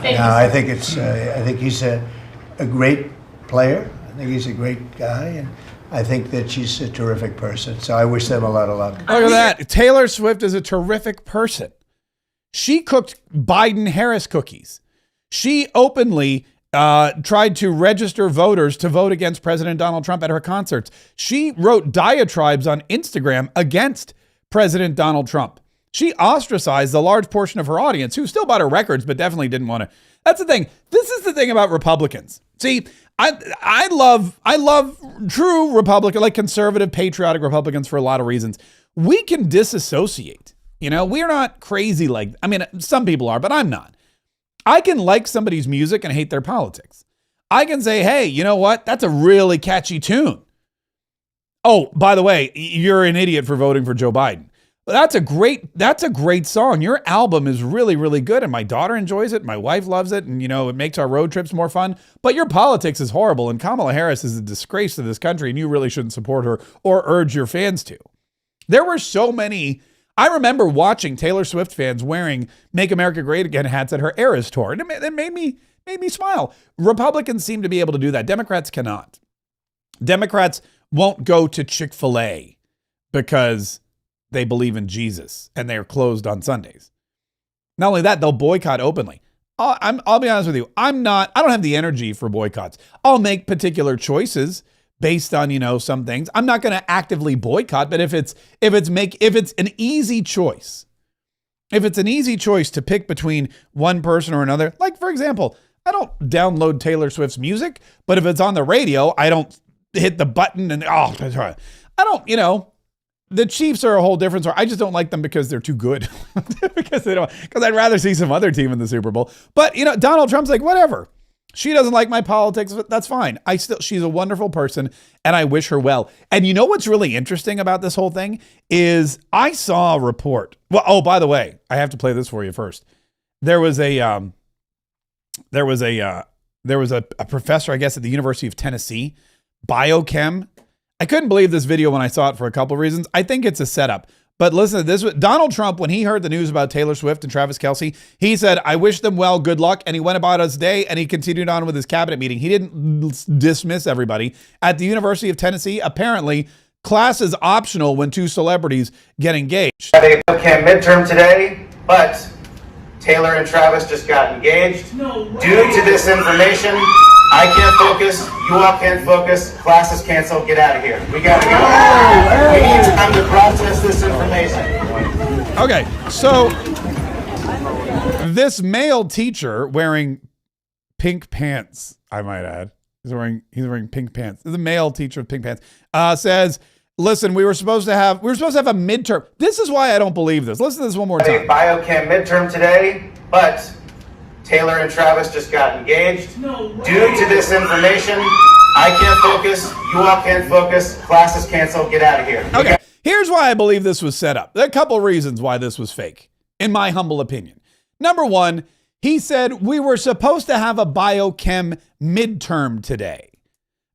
Thank No, you. I think I think he's a great player. I think he's a great guy, and I think that she's a terrific person. So I wish them a lot of luck. Look at that. Taylor Swift is a terrific person. She cooked Biden-Harris cookies. She openly tried to register voters to vote against President Donald Trump at her concerts. She wrote diatribes on Instagram against President Donald Trump. She ostracized a large portion of her audience who still bought her records, but definitely didn't want to. That's the thing. This is the thing about Republicans. See, I love true Republican, like conservative, patriotic Republicans for a lot of reasons. We can disassociate. You know, we're not crazy like, I mean, some people are, but I'm not. I can like somebody's music and hate their politics. I can say, hey, you know what? That's a really catchy tune. Oh, by the way, you're an idiot for voting for Joe Biden. That's a great song. Your album is really, really good. And my daughter enjoys it. My wife loves it. And, you know, it makes our road trips more fun. But your politics is horrible. And Kamala Harris is a disgrace to this country. And you really shouldn't support her or urge your fans to. There were so many. I remember watching Taylor Swift fans wearing Make America Great Again hats at her Eras tour. And it made me smile. Republicans seem to be able to do that. Democrats cannot. Democrats won't go to Chick-fil-A because they believe in Jesus and they are closed on Sundays. Not only that, they'll boycott openly. I'll be honest with you. I don't have the energy for boycotts. I'll make particular choices based on, you know, some things. I'm not going to actively boycott, but if it's an easy choice, if it's an easy choice to pick between one person or another, like for example, I don't download Taylor Swift's music, but if it's on the radio, I don't hit the button and I don't, you know, the Chiefs are a whole different story. I just don't like them because they're too good. because I'd rather see some other team in the Super Bowl. But, you know, Donald Trump's like, whatever. She doesn't like my politics, but that's fine. She's a wonderful person and I wish her well. And you know what's really interesting about this whole thing is I saw a report. Well, oh, by the way, I have to play this for you first. There was a professor, I guess, at the University of Tennessee, biochem. I couldn't believe this video when I saw it for a couple of reasons. I think it's a setup. But listen to this. Donald Trump, when he heard the news about Taylor Swift and Travis Kelce, he said, I wish them well, good luck. And he went about his day and he continued on with his cabinet meeting. He didn't dismiss everybody. At the University of Tennessee, apparently, class is optional when two celebrities get engaged. Had a midterm today, but Taylor and Travis just got engaged. Due to this information, I can't focus, you all can't focus, class is canceled, get out of here. We gotta go. We need time to process this information. Okay, so this male teacher wearing pink pants, I might add, he's wearing pink pants. The male teacher with pink pants says, listen, we were supposed to have a midterm. This is why I don't believe this. Listen to this one more time. A biochem midterm today, but Taylor and Travis just got engaged. Due to this information, I can't focus, you all can't focus, class is canceled, get out of here. Okay, here's why I believe this was set up. There are a couple reasons why this was fake, in my humble opinion. Number one, he said we were supposed to have a biochem midterm today.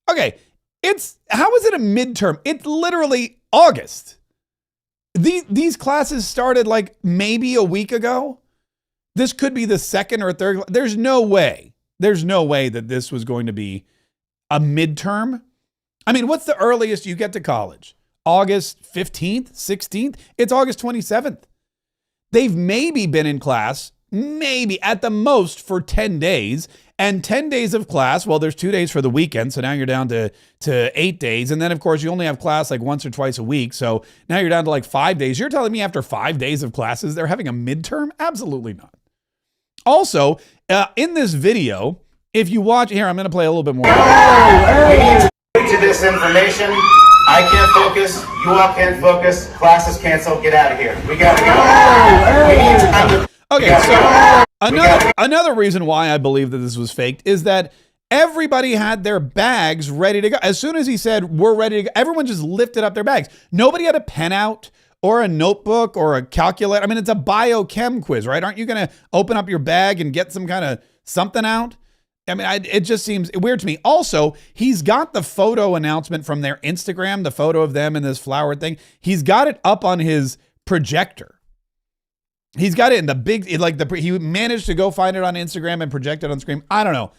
Okay, how is it a midterm? It's literally August. These classes started like maybe a week ago. This could be the second or third. There's no way that this was going to be a midterm. I mean, what's the earliest you get to college? August 15th, 16th? It's August 27th. They've maybe been in class, maybe at the most for 10 days. And 10 days of class, well, there's 2 days for the weekend, so now you're down to 8 days. And then, of course, you only have class like once or twice a week, so now you're down to like 5 days. You're telling me after 5 days of classes, they're having a midterm? Absolutely not. Also, in this video, if you watch, here, I'm going to play a little bit more. To this information, I can't focus, you all can't focus, class is canceled, get out of here. We gotta go. We need time to... Okay, so another reason why I believe that this was faked is that everybody had their bags ready to go. As soon as he said, we're ready to go, everyone just lifted up their bags. Nobody had a pen out or a notebook or a calculator. I mean, it's a biochem quiz, right? Aren't you going to open up your bag and get some kind of something out? I mean, it just seems weird to me. Also, he's got the photo announcement from their Instagram, the photo of them in this flower thing. He's got it up on his projector. He's got it in the big, he managed to go find it on Instagram and project it on screen. I don't know.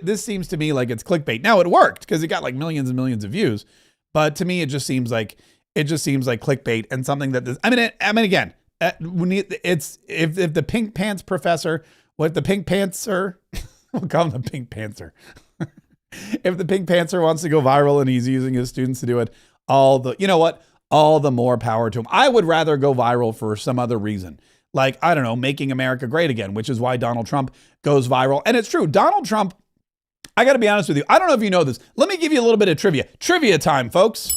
This seems to me like it's clickbait. Now it worked because it got like millions and millions of views, but to me it just seems like clickbait and something that this. I mean again, it's if the pink pants professor, what the pink pantser, we'll call him the pink pantser. If the pink pantser wants to go viral and he's using his students to do it, all the more power to him. I would rather go viral for some other reason. Like, I don't know, making America great again, which is why Donald Trump goes viral. And it's true. Donald Trump, I got to be honest with you. I don't know if you know this. Let me give you a little bit of trivia. Trivia time, folks.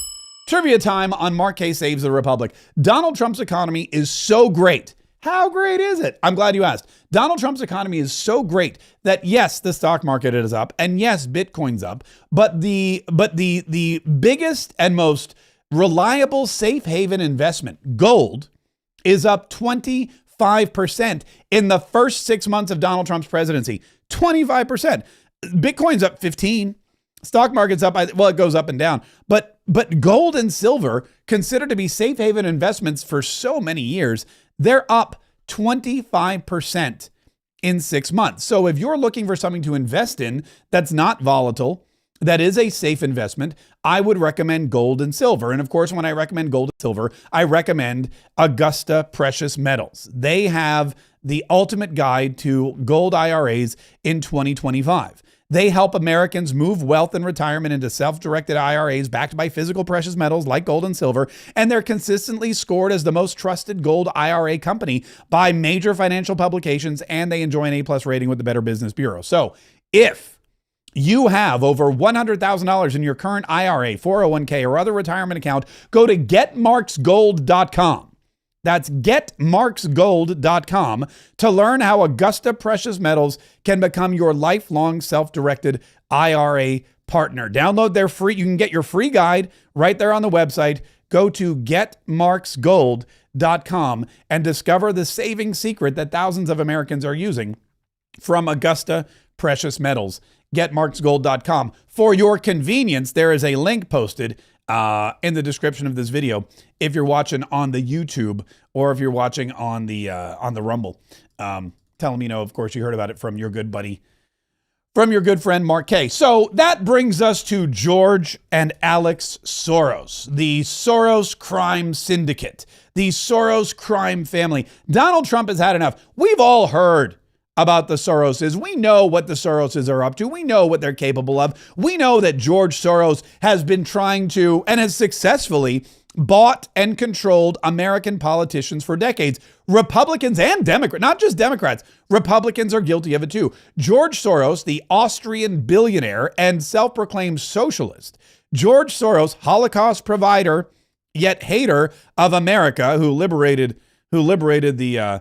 Trivia time on Mark Kaye Saves the Republic. Donald Trump's economy is so great. How great is it? I'm glad you asked. Donald Trump's economy is so great that yes, the stock market is up and yes, Bitcoin's up, but the biggest and most reliable safe haven investment, gold, is up 25% in the first 6 months of Donald Trump's presidency. 25%. Bitcoin's up 15%. Stock market's up. Well, it goes up and down. But gold and silver, considered to be safe haven investments for so many years, they're up 25% in 6 months. So if you're looking for something to invest in that's not volatile, that is a safe investment, I would recommend gold and silver. And of course, when I recommend gold and silver, I recommend Augusta Precious Metals. They have the ultimate guide to gold IRAs in 2025. They help Americans move wealth and retirement into self-directed IRAs backed by physical precious metals like gold and silver, and they're consistently scored as the most trusted gold IRA company by major financial publications, and they enjoy an A+ rating with the Better Business Bureau. So if you have over $100,000 in your current IRA, 401k, or other retirement account, go to getmarksgold.com. That's getmarksgold.com to learn how Augusta Precious Metals can become your lifelong self-directed IRA partner. Download their free, you can get your free guide right there on the website. Go to getmarksgold.com and discover the saving secret that thousands of Americans are using from Augusta Precious Metals. Getmarksgold.com. For your convenience, there is a link posted in the description of this video if you're watching on the YouTube or if you're watching on the Rumble. Tell them, of course, you heard about it from your good buddy, from your good friend, Mark Kaye. So that brings us to George and Alex Soros, the Soros crime syndicate, the Soros crime family. Donald Trump has had enough. We've all heard about the Soroses. We know what the Soroses are up to. We know what they're capable of. We know that George Soros has been trying to, and has successfully, bought and controlled American politicians for decades. Republicans and Democrats, not just Democrats, Republicans are guilty of it too. George Soros, the Austrian billionaire and self-proclaimed socialist. George Soros, Holocaust provider, yet hater of America, who liberated the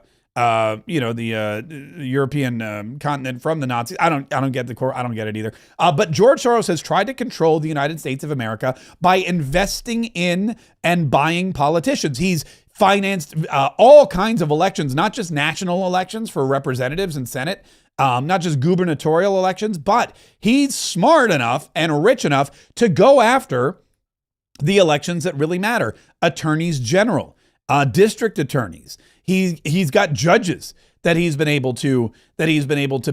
European continent from the Nazis. I don't get it either. But George Soros has tried to control the United States of America by investing in and buying politicians. He's financed all kinds of elections, not just national elections for representatives and Senate, not just gubernatorial elections, but he's smart enough and rich enough to go after the elections that really matter. Attorneys general, district attorneys. He's got judges that he's been able to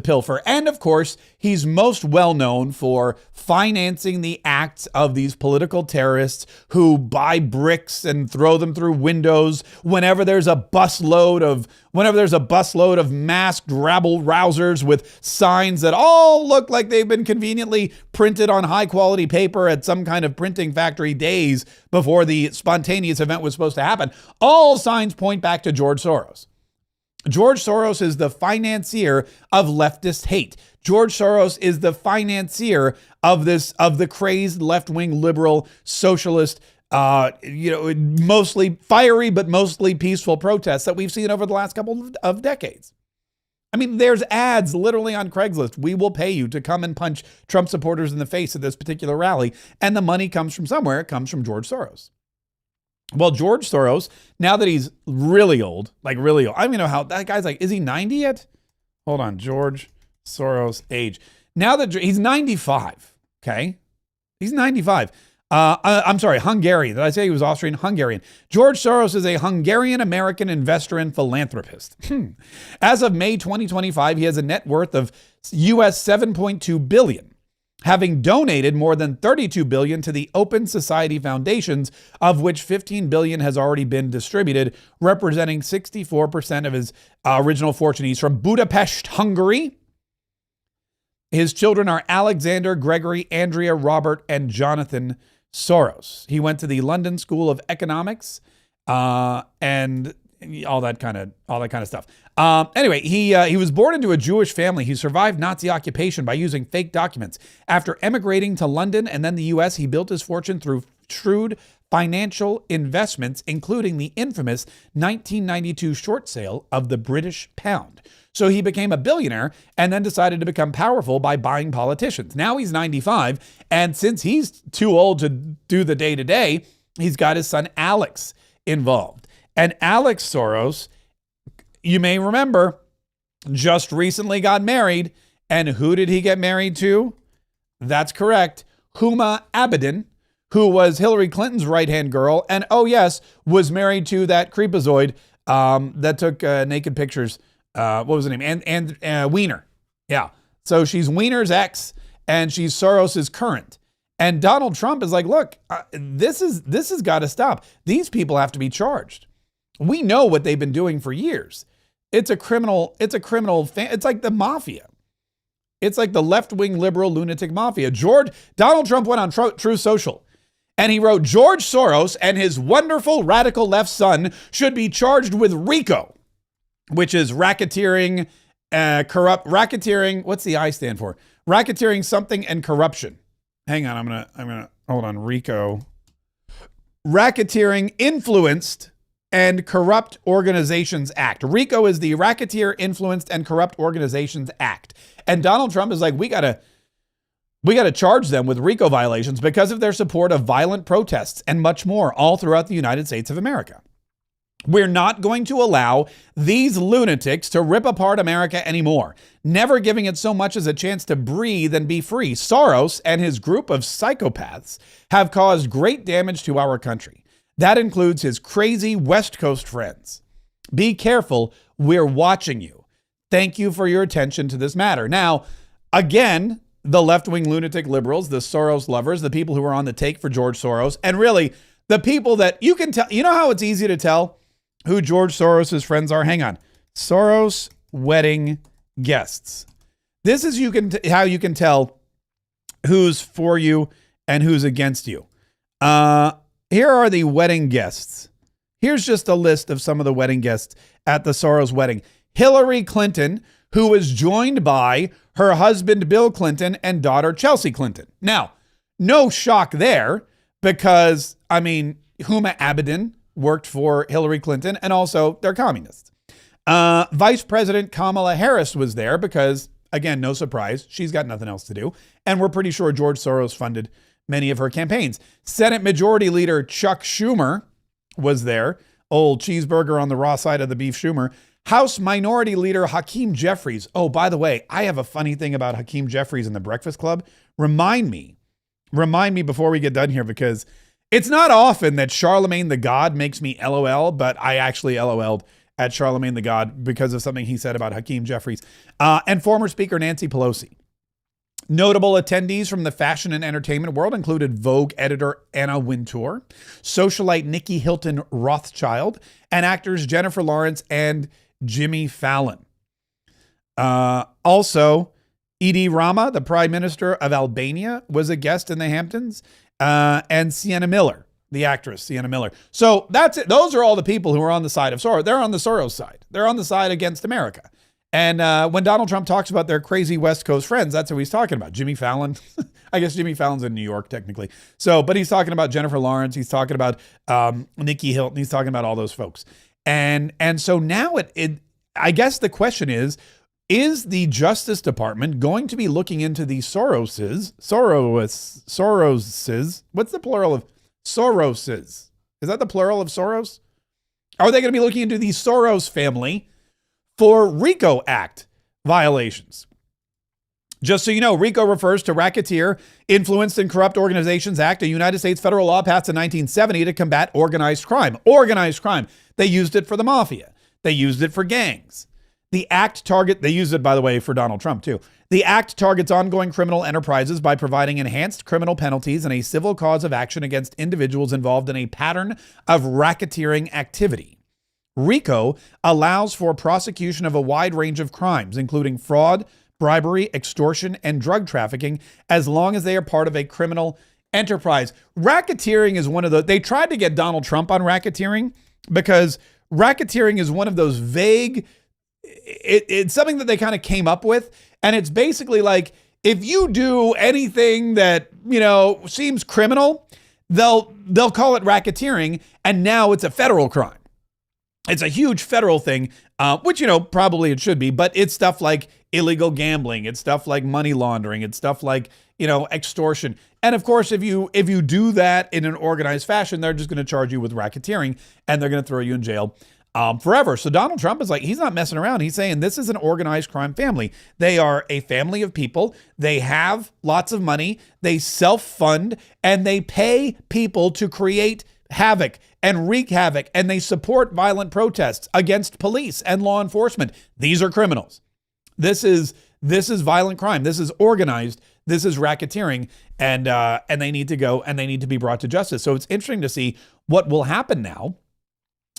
pilfer. And of course, he's most well known for financing the acts of these political terrorists who buy bricks and throw them through windows whenever there's a busload of masked rabble rousers with signs that all look like they've been conveniently printed on high quality paper at some kind of printing factory days before the spontaneous event was supposed to happen. All signs point back to George Soros. George Soros is the financier of leftist hate. George Soros is the financier of the crazed left-wing liberal socialist, mostly fiery but mostly peaceful protests that we've seen over the last couple of decades. I mean, there's ads literally on Craigslist. We will pay you to come and punch Trump supporters in the face at this particular rally. And the money comes from somewhere. It comes from George Soros. Well, George Soros, now that he's really old, like really old, I don't even know how that guy's like, is he 90 yet? Hold on, George Soros age. Now that he's 95, okay? He's 95. I'm sorry, Hungarian. Did I say he was Austrian? Hungarian. George Soros is a Hungarian-American investor and philanthropist. As of May 2025, he has a net worth of US $7.2 billion. Having donated more than $32 billion to the Open Society Foundations, of which $15 billion has already been distributed, representing 64% of his original fortune. He's from Budapest, Hungary. His children are Alexander, Gregory, Andrea, Robert, and Jonathan Soros. He went to the London School of Economics and all that kind of stuff. Anyway, he was born into a Jewish family. He survived Nazi occupation by using fake documents. After emigrating to London and then the U.S., he built his fortune through shrewd financial investments, including the infamous 1992 short sale of the British pound. So he became a billionaire and then decided to become powerful by buying politicians. Now he's 95, and since he's too old to do the day-to-day, he's got his son Alex involved. And Alex Soros, you may remember, just recently got married. And who did he get married to? That's correct. Huma Abedin, who was Hillary Clinton's right-hand girl. And oh yes, was married to that creepazoid that took naked pictures. What was her name? And Wiener. Yeah. So she's Wiener's ex and she's Soros's current. And Donald Trump is like, look, this has got to stop. These people have to be charged. We know what they've been doing for years. It's like the mafia. It's like the left-wing liberal lunatic mafia. Donald Trump went on Truth Social and he wrote, George Soros and his wonderful radical left son should be charged with RICO, which is racketeering, racketeering. What's the I stand for? Racketeering something and corruption. Hang on. I'm going to hold on. RICO. Racketeering influenced and Corrupt Organizations Act. RICO is the Racketeer Influenced and Corrupt Organizations Act. And Donald Trump is like, we gotta charge them with RICO violations because of their support of violent protests and much more all throughout the United States of America. We're not going to allow these lunatics to rip apart America anymore, never giving it so much as a chance to breathe and be free. Soros and his group of psychopaths have caused great damage to our country. That includes his crazy West Coast friends. Be careful, we're watching you. Thank you for your attention to this matter. Now, again, the left-wing lunatic liberals, the Soros lovers, the people who are on the take for George Soros, and really the people that you can tell, you know how it's easy to tell who George Soros's friends are? Hang on. Soros wedding guests. This is how you can tell who's for you and who's against you. Here are the wedding guests. Here's just a list of some of the wedding guests at the Soros wedding. Hillary Clinton, who was joined by her husband, Bill Clinton, and daughter, Chelsea Clinton. Now, no shock there because, Huma Abedin worked for Hillary Clinton and also they're communists. Vice President Kamala Harris was there because, again, no surprise, she's got nothing else to do. And we're pretty sure George Soros funded many of her campaigns. Senate Majority Leader Chuck Schumer was there. Old cheeseburger on the raw side of the beef Schumer. House Minority Leader Hakeem Jeffries. Oh, by the way, I have a funny thing about Hakeem Jeffries and the Breakfast Club. Remind me before we get done here, because it's not often that Charlemagne the God makes me LOL, but I actually LOL'd at Charlemagne the God because of something he said about Hakeem Jeffries, and former Speaker Nancy Pelosi. Notable attendees from the fashion and entertainment world included Vogue editor Anna Wintour, socialite Nikki Hilton Rothschild, and actors Jennifer Lawrence and Jimmy Fallon. Also, Edi Rama, the Prime Minister of Albania, was a guest in the Hamptons, and Sienna Miller, the actress Sienna Miller. So that's it. Those are all the people who are on the side of Soros. They're on the Soros side. They're on the side against America. And when Donald Trump talks about their crazy West Coast friends, that's who he's talking about. Jimmy Fallon. I guess Jimmy Fallon's in New York, technically. So, but he's talking about Jennifer Lawrence. He's talking about Nikki Hilton. He's talking about all those folks. And so now I guess the question is the Justice Department going to be looking into the Soroses? What's the plural of Soroses? Is that the plural of Soros? Are they going to be looking into the Soros family for RICO Act violations? Just so you know, RICO refers to Racketeer, Influenced and Corrupt Organizations Act, a United States federal law passed in 1970 to combat organized crime. Organized crime. They used it for the mafia. They used it for gangs. The act they used it, by the way, for Donald Trump too. The act targets ongoing criminal enterprises by providing enhanced criminal penalties and a civil cause of action against individuals involved in a pattern of racketeering activity. RICO allows for prosecution of a wide range of crimes, including fraud, bribery, extortion, and drug trafficking, as long as they are part of a criminal enterprise. Racketeering is one of they tried to get Donald Trump on racketeering because racketeering is one of those vague, it's something that they kind of came up with. And it's basically like, if you do anything that, seems criminal, they'll call it racketeering. And now it's a federal crime. It's a huge federal thing, which, probably it should be, but it's stuff like illegal gambling. It's stuff like money laundering. It's stuff like, extortion. And of course, if you do that in an organized fashion, they're just going to charge you with racketeering and they're going to throw you in jail forever. So Donald Trump is like, he's not messing around. He's saying this is an organized crime family. They are a family of people. They have lots of money. They self-fund and they pay people to create havoc and wreak havoc, and they support violent protests against police and law enforcement. These are criminals. This is violent crime. This is organized. This is racketeering, and they need to go and they need to be brought to justice. So it's interesting to see what will happen now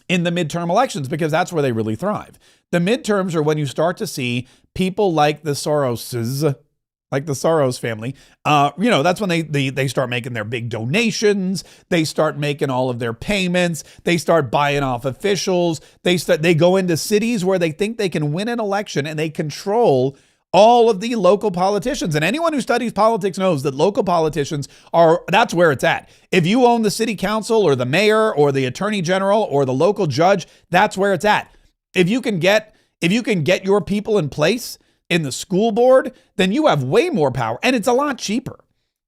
in the midterm elections, because that's where they really thrive. The midterms are when you start to see people like the Soroses, like the Soros family, that's when they start making their big donations. They start making all of their payments. They start buying off officials. They go into cities where they think they can win an election and they control all of the local politicians. And anyone who studies politics knows that local politicians that's where it's at. If you own the city council or the mayor or the attorney general or the local judge, that's where it's at. If you can get your people in place in the school board, then you have way more power, and it's a lot cheaper.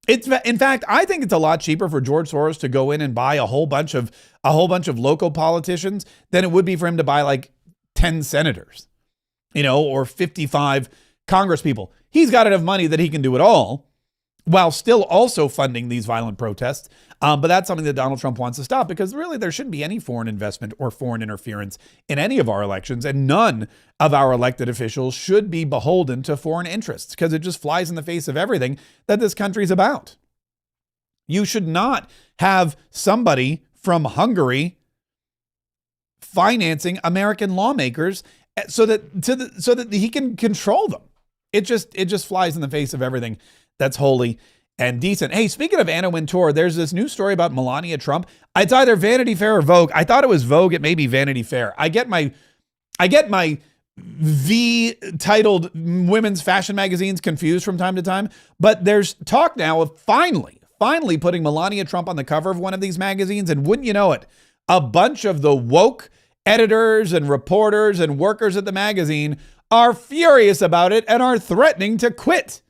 In fact, I think it's a lot cheaper for George Soros to go in and buy a whole bunch of local politicians than it would be for him to buy like 10 senators, or 55 Congress people. He's got enough money that he can do it all while still also funding these violent protests. But that's something that Donald Trump wants to stop, because really there shouldn't be any foreign investment or foreign interference in any of our elections, and none of our elected officials should be beholden to foreign interests, because it just flies in the face of everything that this country's about. You should not have somebody from Hungary financing American lawmakers so that he can control them. It just flies in the face of everything that's holy and decent. Hey, speaking of Anna Wintour, there's this new story about Melania Trump. It's either Vanity Fair or Vogue. I thought it was Vogue. It may be Vanity Fair. I get my V-titled women's fashion magazines confused from time to time. But there's talk now of finally putting Melania Trump on the cover of one of these magazines. And wouldn't you know it, a bunch of the woke editors and reporters and workers at the magazine are furious about it and are threatening to quit.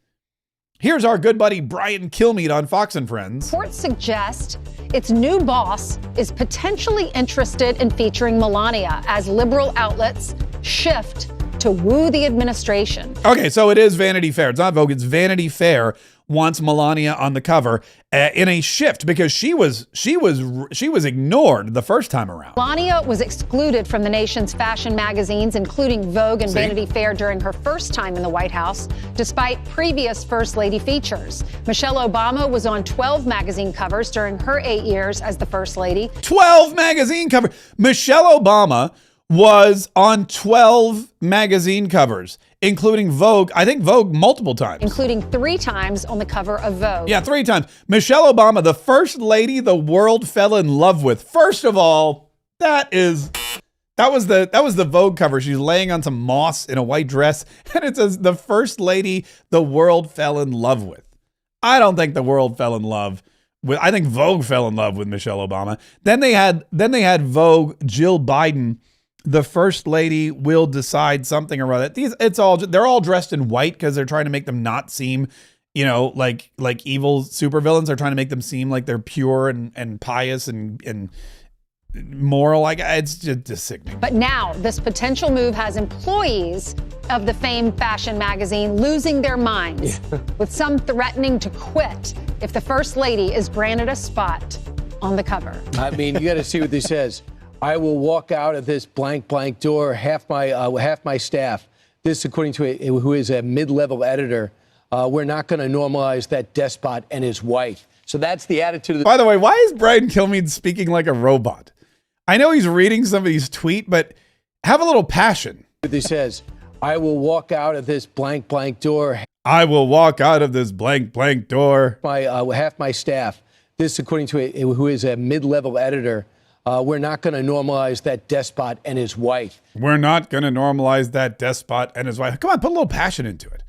Here's our good buddy Brian Kilmeade on Fox and Friends. Reports suggest its new boss is potentially interested in featuring Melania as liberal outlets shift to woo the administration. Okay, so it is Vanity Fair. It's not Vogue, it's Vanity Fair wants Melania on the cover in a shift because she was ignored the first time around. Melania was excluded from the nation's fashion magazines, including Vogue and Vanity Fair, during her first time in the White House, despite previous First Lady features. Michelle Obama was on 12 magazine covers during her 8 years as the First Lady. 12 magazine covers. Michelle Obama was on 12 magazine covers, including Vogue. I think Vogue multiple times. Including 3 times on the cover of Vogue. Yeah, 3 times. Michelle Obama, the first lady the world fell in love with. First of all, that was the Vogue cover. She's laying on some moss in a white dress, and it says the first lady the world fell in love with. I don't think the world fell in love with. I think Vogue fell in love with Michelle Obama. Then they had Vogue Jill Biden. The first lady will decide something or other. They're all dressed in white because they're trying to make them not seem, like evil supervillains. They're trying to make them seem like they're pure and pious and moral. Like, it's just sickening. But now this potential move has employees of the famed fashion magazine losing their minds, with some threatening to quit if the First Lady is granted a spot on the cover. I mean, you got to see what this says. I will walk out of this blank door, half my staff. This, according to who is a mid-level editor, we're not going to normalize that despot and his wife. So that's the attitude of the. By the way, why is Brian Kilmeade speaking like a robot? I know he's reading somebody's tweet, but have a little passion. This says, I will walk out of this blank door. I will walk out of this blank door. Half my staff. This, according to who is a mid-level editor. We're not going to normalize that despot and his wife. We're not going to normalize that despot and his wife. Come on, put a little passion into it.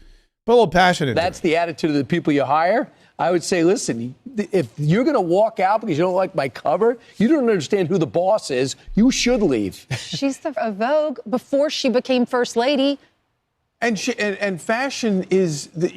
Put a little passion into it. That's the attitude of the people you hire. I would say, listen, if you're going to walk out because you don't like my cover, you don't understand who the boss is, you should leave. She's the Vogue before she became First Lady. And fashion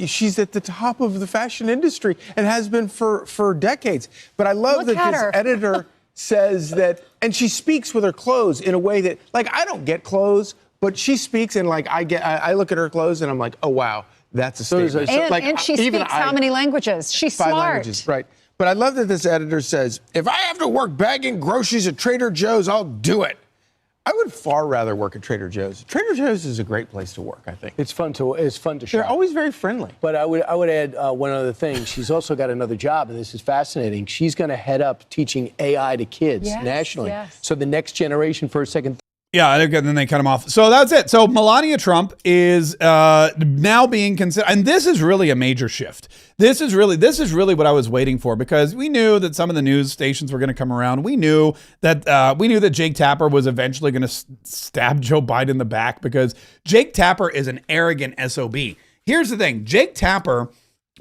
she's at the top of the fashion industry and has been for decades. But I love that this editor says that, and she speaks with her clothes in a way that, like, I don't get clothes, but she speaks and, like, I look at her clothes and I'm like, oh wow, that's a statement. And she speaks how many languages? She's 5 smart. languages, right? But I love that this editor says, if I have to work bagging groceries at Trader Joe's, I'll do it. I would far rather work at Trader Joe's. Trader Joe's is a great place to work, I think. It's fun to shop. They're always very friendly. But I would add one other thing. She's also got another job, and this is fascinating. She's going to head up teaching AI to kids nationally. Yes. So the next generation, first, second. Yeah, and then they cut him off. So that's it. So Melania Trump is now being considered, and this is really a major shift. This is really what I was waiting for, because we knew that some of the news stations were going to come around. We knew that Jake Tapper was eventually going to stab Joe Biden in the back, because Jake Tapper is an arrogant SOB. Here's the thing: Jake Tapper,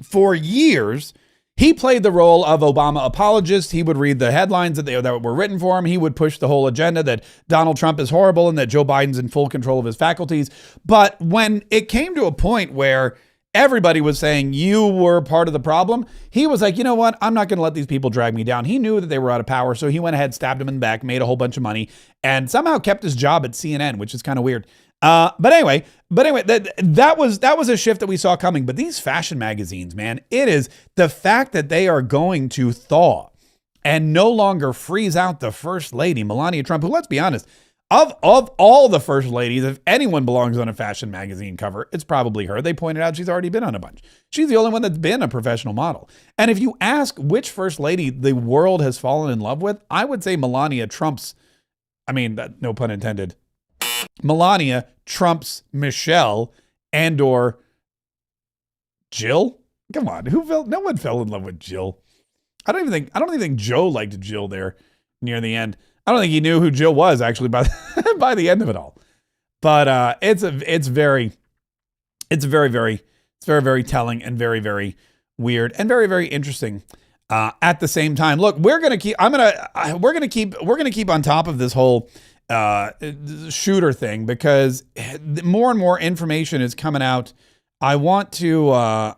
for years, he played the role of Obama apologist. He would read the headlines that were written for him. He would push the whole agenda that Donald Trump is horrible and that Joe Biden's in full control of his faculties. But when it came to a point where everybody was saying you were part of the problem, he was like, you know what? I'm not going to let these people drag me down. He knew that they were out of power, so he went ahead, stabbed him in the back, made a whole bunch of money, and somehow kept his job at CNN, which is kind of weird. But anyway, that was a shift that we saw coming. But these fashion magazines, man, it is the fact that they are going to thaw and no longer freeze out the First Lady, Melania Trump, who, let's be honest, of all the First Ladies, if anyone belongs on a fashion magazine cover, it's probably her. They pointed out she's already been on a bunch. She's the only one that's been a professional model. And if you ask which First Lady the world has fallen in love with, I would say Melania Trump's, no pun intended, Melania trumps Michelle and/or Jill. Come on, no one fell in love with Jill. I don't even think Joe liked Jill there near the end. I don't think he knew who Jill was actually by the end of it all. But it's very telling and very, very weird and very, very interesting. At the same time, look, we're gonna keep on top of this whole shooter thing, because more and more information is coming out. I want to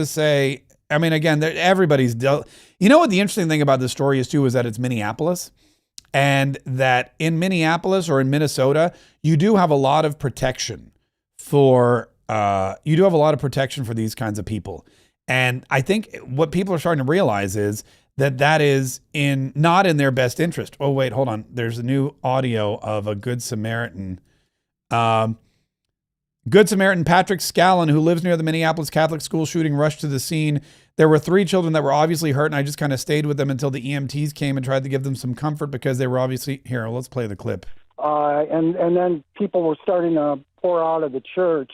say, again, everybody's you know what the interesting thing about this story is too, is that it's Minneapolis, and that in Minneapolis or in Minnesota, you do have a lot of protection for protection for these kinds of people. And I think what people are starting to realize is that is not in their best interest. Oh, wait, hold on. There's a new audio of a Good Samaritan. Good Samaritan Patrick Scallon, who lives near the Minneapolis Catholic school shooting, rushed to the scene. There were 3 children that were obviously hurt, and I just kind of stayed with them until the EMTs came and tried to give them some comfort because they were obviously... Here, let's play the clip. And then people were starting to pour out of the church.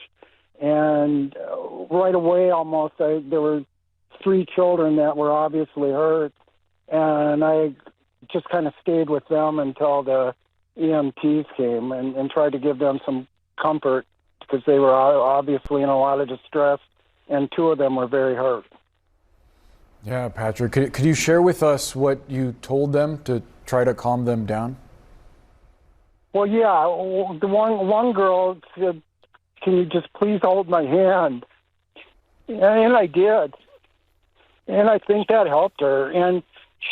And right away, almost, there were 3 children that were obviously hurt. And I just kind of stayed with them until the EMTs came and tried to give them some comfort because they were obviously in a lot of distress, and 2 of them were very hurt. Yeah, Patrick, could you share with us what you told them to try to calm them down? Well, yeah, the one girl said, "Can you just please hold my hand?" And I did. And I think that helped her. And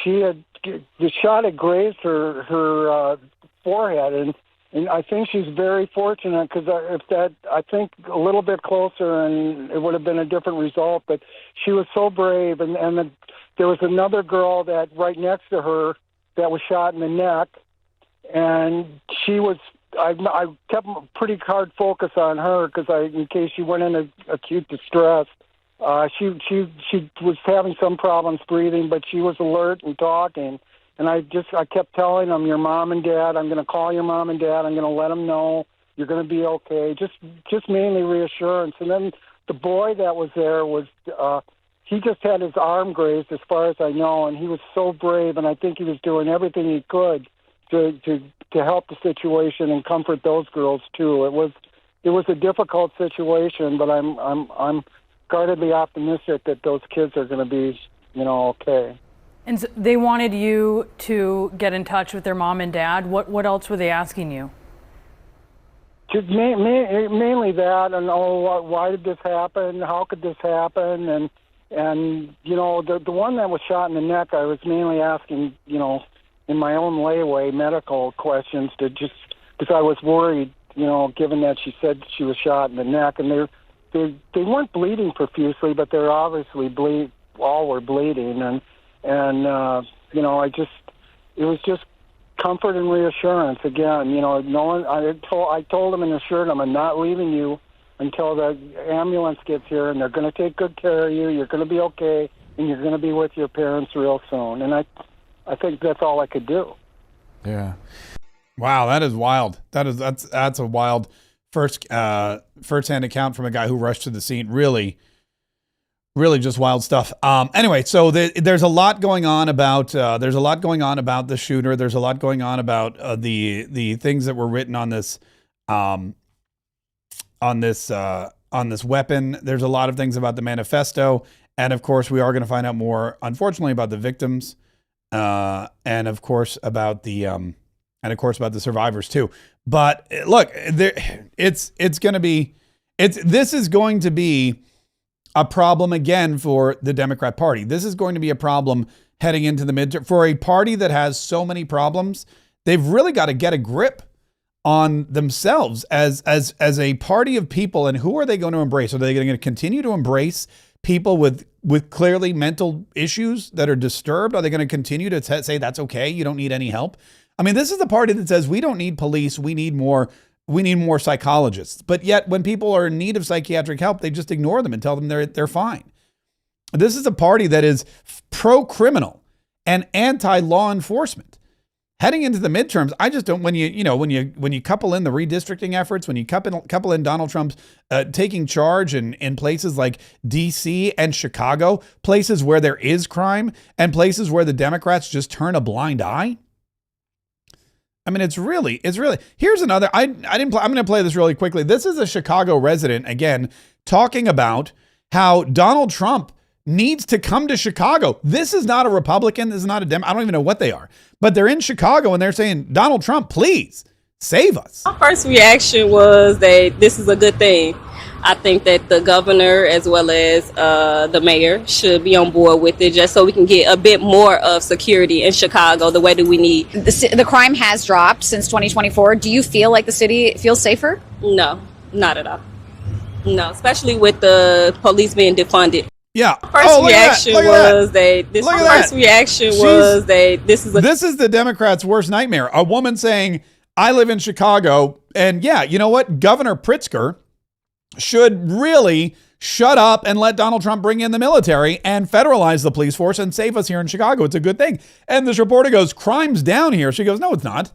the shot had grazed her forehead, and I think she's very fortunate because I think a little bit closer and it would have been a different result. But she was so brave, and there was another girl that right next to her that was shot in the neck, and she was. I kept a pretty hard focus on her because in case she went into acute distress. She was having some problems breathing, but she was alert and talking. And I kept telling them, "Your mom and dad, I'm going to call your mom and dad. I'm going to let them know you're going to be okay." Just mainly reassurance. And then the boy that was there he just had his arm grazed as far as I know, and he was so brave, and I think he was doing everything he could to help the situation and comfort those girls too. It was a difficult situation, but I'm guardedly optimistic that those kids are going to be, okay. And so they wanted you to get in touch with their mom and dad. What else were they asking you? Just mainly that, and why did this happen? How could this happen? And the one that was shot in the neck, I was mainly asking, in my own layaway medical questions because I was worried, given that she said she was shot in the neck, and they weren't bleeding profusely, but they're obviously all were bleeding, and it was just comfort and reassurance again. I told them and assured them, "I'm not leaving you until the ambulance gets here, and they're going to take good care of you. You're going to be okay, and you're going to be with your parents real soon." And I think that's all I could do. Yeah. Wow, that is wild. That's a wild first-hand account from a guy who rushed to the scene. Really, really just wild stuff. Anyway, so there's a lot going on about the shooter. There's a lot going on about the things that were written on this weapon. There's a lot of things about the manifesto, and of course, we are going to find out more, unfortunately, about the victims, and of course about the survivors too. But look, this is going to be a problem again for the Democrat Party. This is going to be a problem heading into the midterm for a party that has so many problems. They've really got to get a grip on themselves as a party of people. And who are they going to embrace? Are they going to continue to embrace people with clearly mental issues that are disturbed? Are they going to continue to say that's okay? You don't need any help. I mean, this is the party that says we don't need police. We need more psychologists. But yet when people are in need of psychiatric help, they just ignore them and tell them they're fine. This is a party that is pro-criminal and anti-law enforcement. Heading into the midterms, I just don't, when you couple in the redistricting efforts, when you couple in Donald Trump's taking charge in places like DC and Chicago, places where there is crime and places where the Democrats just turn a blind eye. I mean, it's really, here's another, I'm going to play this really quickly. This is a Chicago resident, again, talking about how Donald Trump needs to come to Chicago. This is not a Republican. This is not a Dem. I don't even know what they are, but they're in Chicago and they're saying, "Donald Trump, please save us." My first reaction was that this is a good thing. I think that the governor as well as the mayor should be on board with it just so we can get a bit more of security in Chicago the way that we need. The crime has dropped since 2024. Do you feel like the city feels safer? No, not at all. No, especially with the police being defunded. Yeah. First reaction was this is the Democrats' worst nightmare. A woman saying, I live in Chicago, and yeah, you know what? Governor Pritzker should really shut up and let Donald Trump bring in the military and federalize the police force and save us here in Chicago. It's a good thing. And this reporter goes, crime's down here. She goes, no, it's not.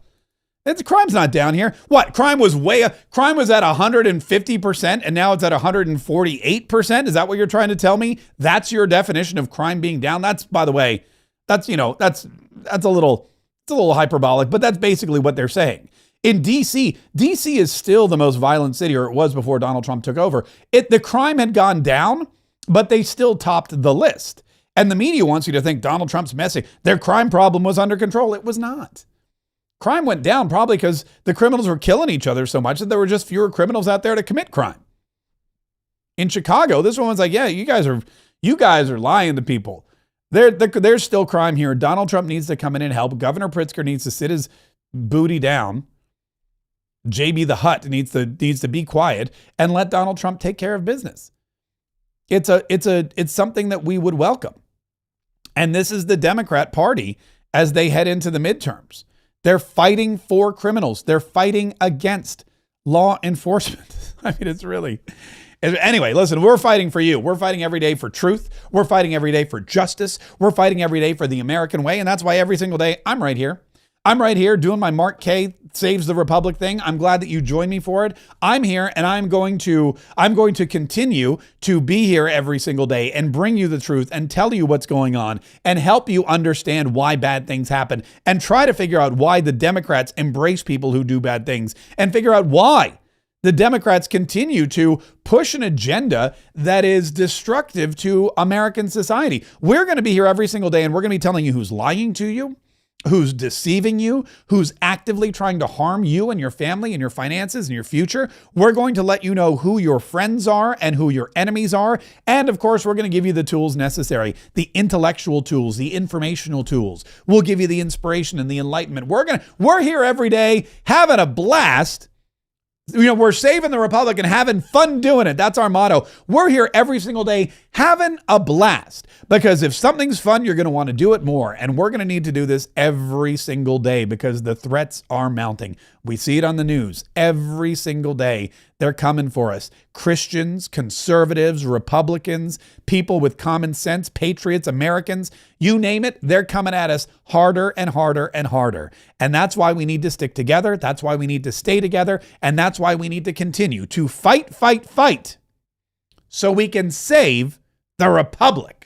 Crime's not down here. What? Crime was at 150% and now it's at 148%. Is that what you're trying to tell me? That's your definition of crime being down? That's, by the way, that's a little hyperbolic, but that's basically what they're saying. In DC is still the most violent city, or it was before Donald Trump took over. The crime had gone down, but they still topped the list. And the media wants you to think Donald Trump's messy. Their crime problem was under control. It was not. Crime went down probably because the criminals were killing each other so much that there were just fewer criminals out there to commit crime. In Chicago, this woman's like, yeah, you guys are lying to people. There's still crime here. Donald Trump needs to come in and help. Governor Pritzker needs to sit his booty down. JB the Hutt needs to be quiet and let Donald Trump take care of business. It's something that we would welcome. And this is the Democrat Party as they head into the midterms. They're fighting for criminals. They're fighting against law enforcement. I mean, it's really... Anyway, listen, we're fighting for you. We're fighting every day for truth. We're fighting every day for justice. We're fighting every day for the American way. And that's why every single day I'm right here. I'm right here doing my Mark Kaye Saves the Republic thing. I'm glad that you joined me for it. I'm here and I'm going to continue to be here every single day and bring you the truth and tell you what's going on and help you understand why bad things happen and try to figure out why the Democrats embrace people who do bad things and figure out why the Democrats continue to push an agenda that is destructive to American society. We're going to be here every single day and we're going to be telling you who's lying to you, who's deceiving you, who's actively trying to harm you and your family and your finances and your future. We're going to let you know who your friends are and who your enemies are. And of course, we're going to give you the tools necessary, the intellectual tools, the informational tools. We'll give you the inspiration and the enlightenment. We're here every day having a blast. We're saving the Republic and having fun doing it. That's our motto. We're here every single day having a blast because if something's fun, you're going to want to do it more. And we're going to need to do this every single day because the threats are mounting. We see it on the news every single day. They're coming for us. Christians, conservatives, Republicans, people with common sense, patriots, Americans, you name it, they're coming at us harder and harder and harder. And that's why we need to stick together. That's why we need to stay together. And that's why we need to continue to fight so we can save the Republic.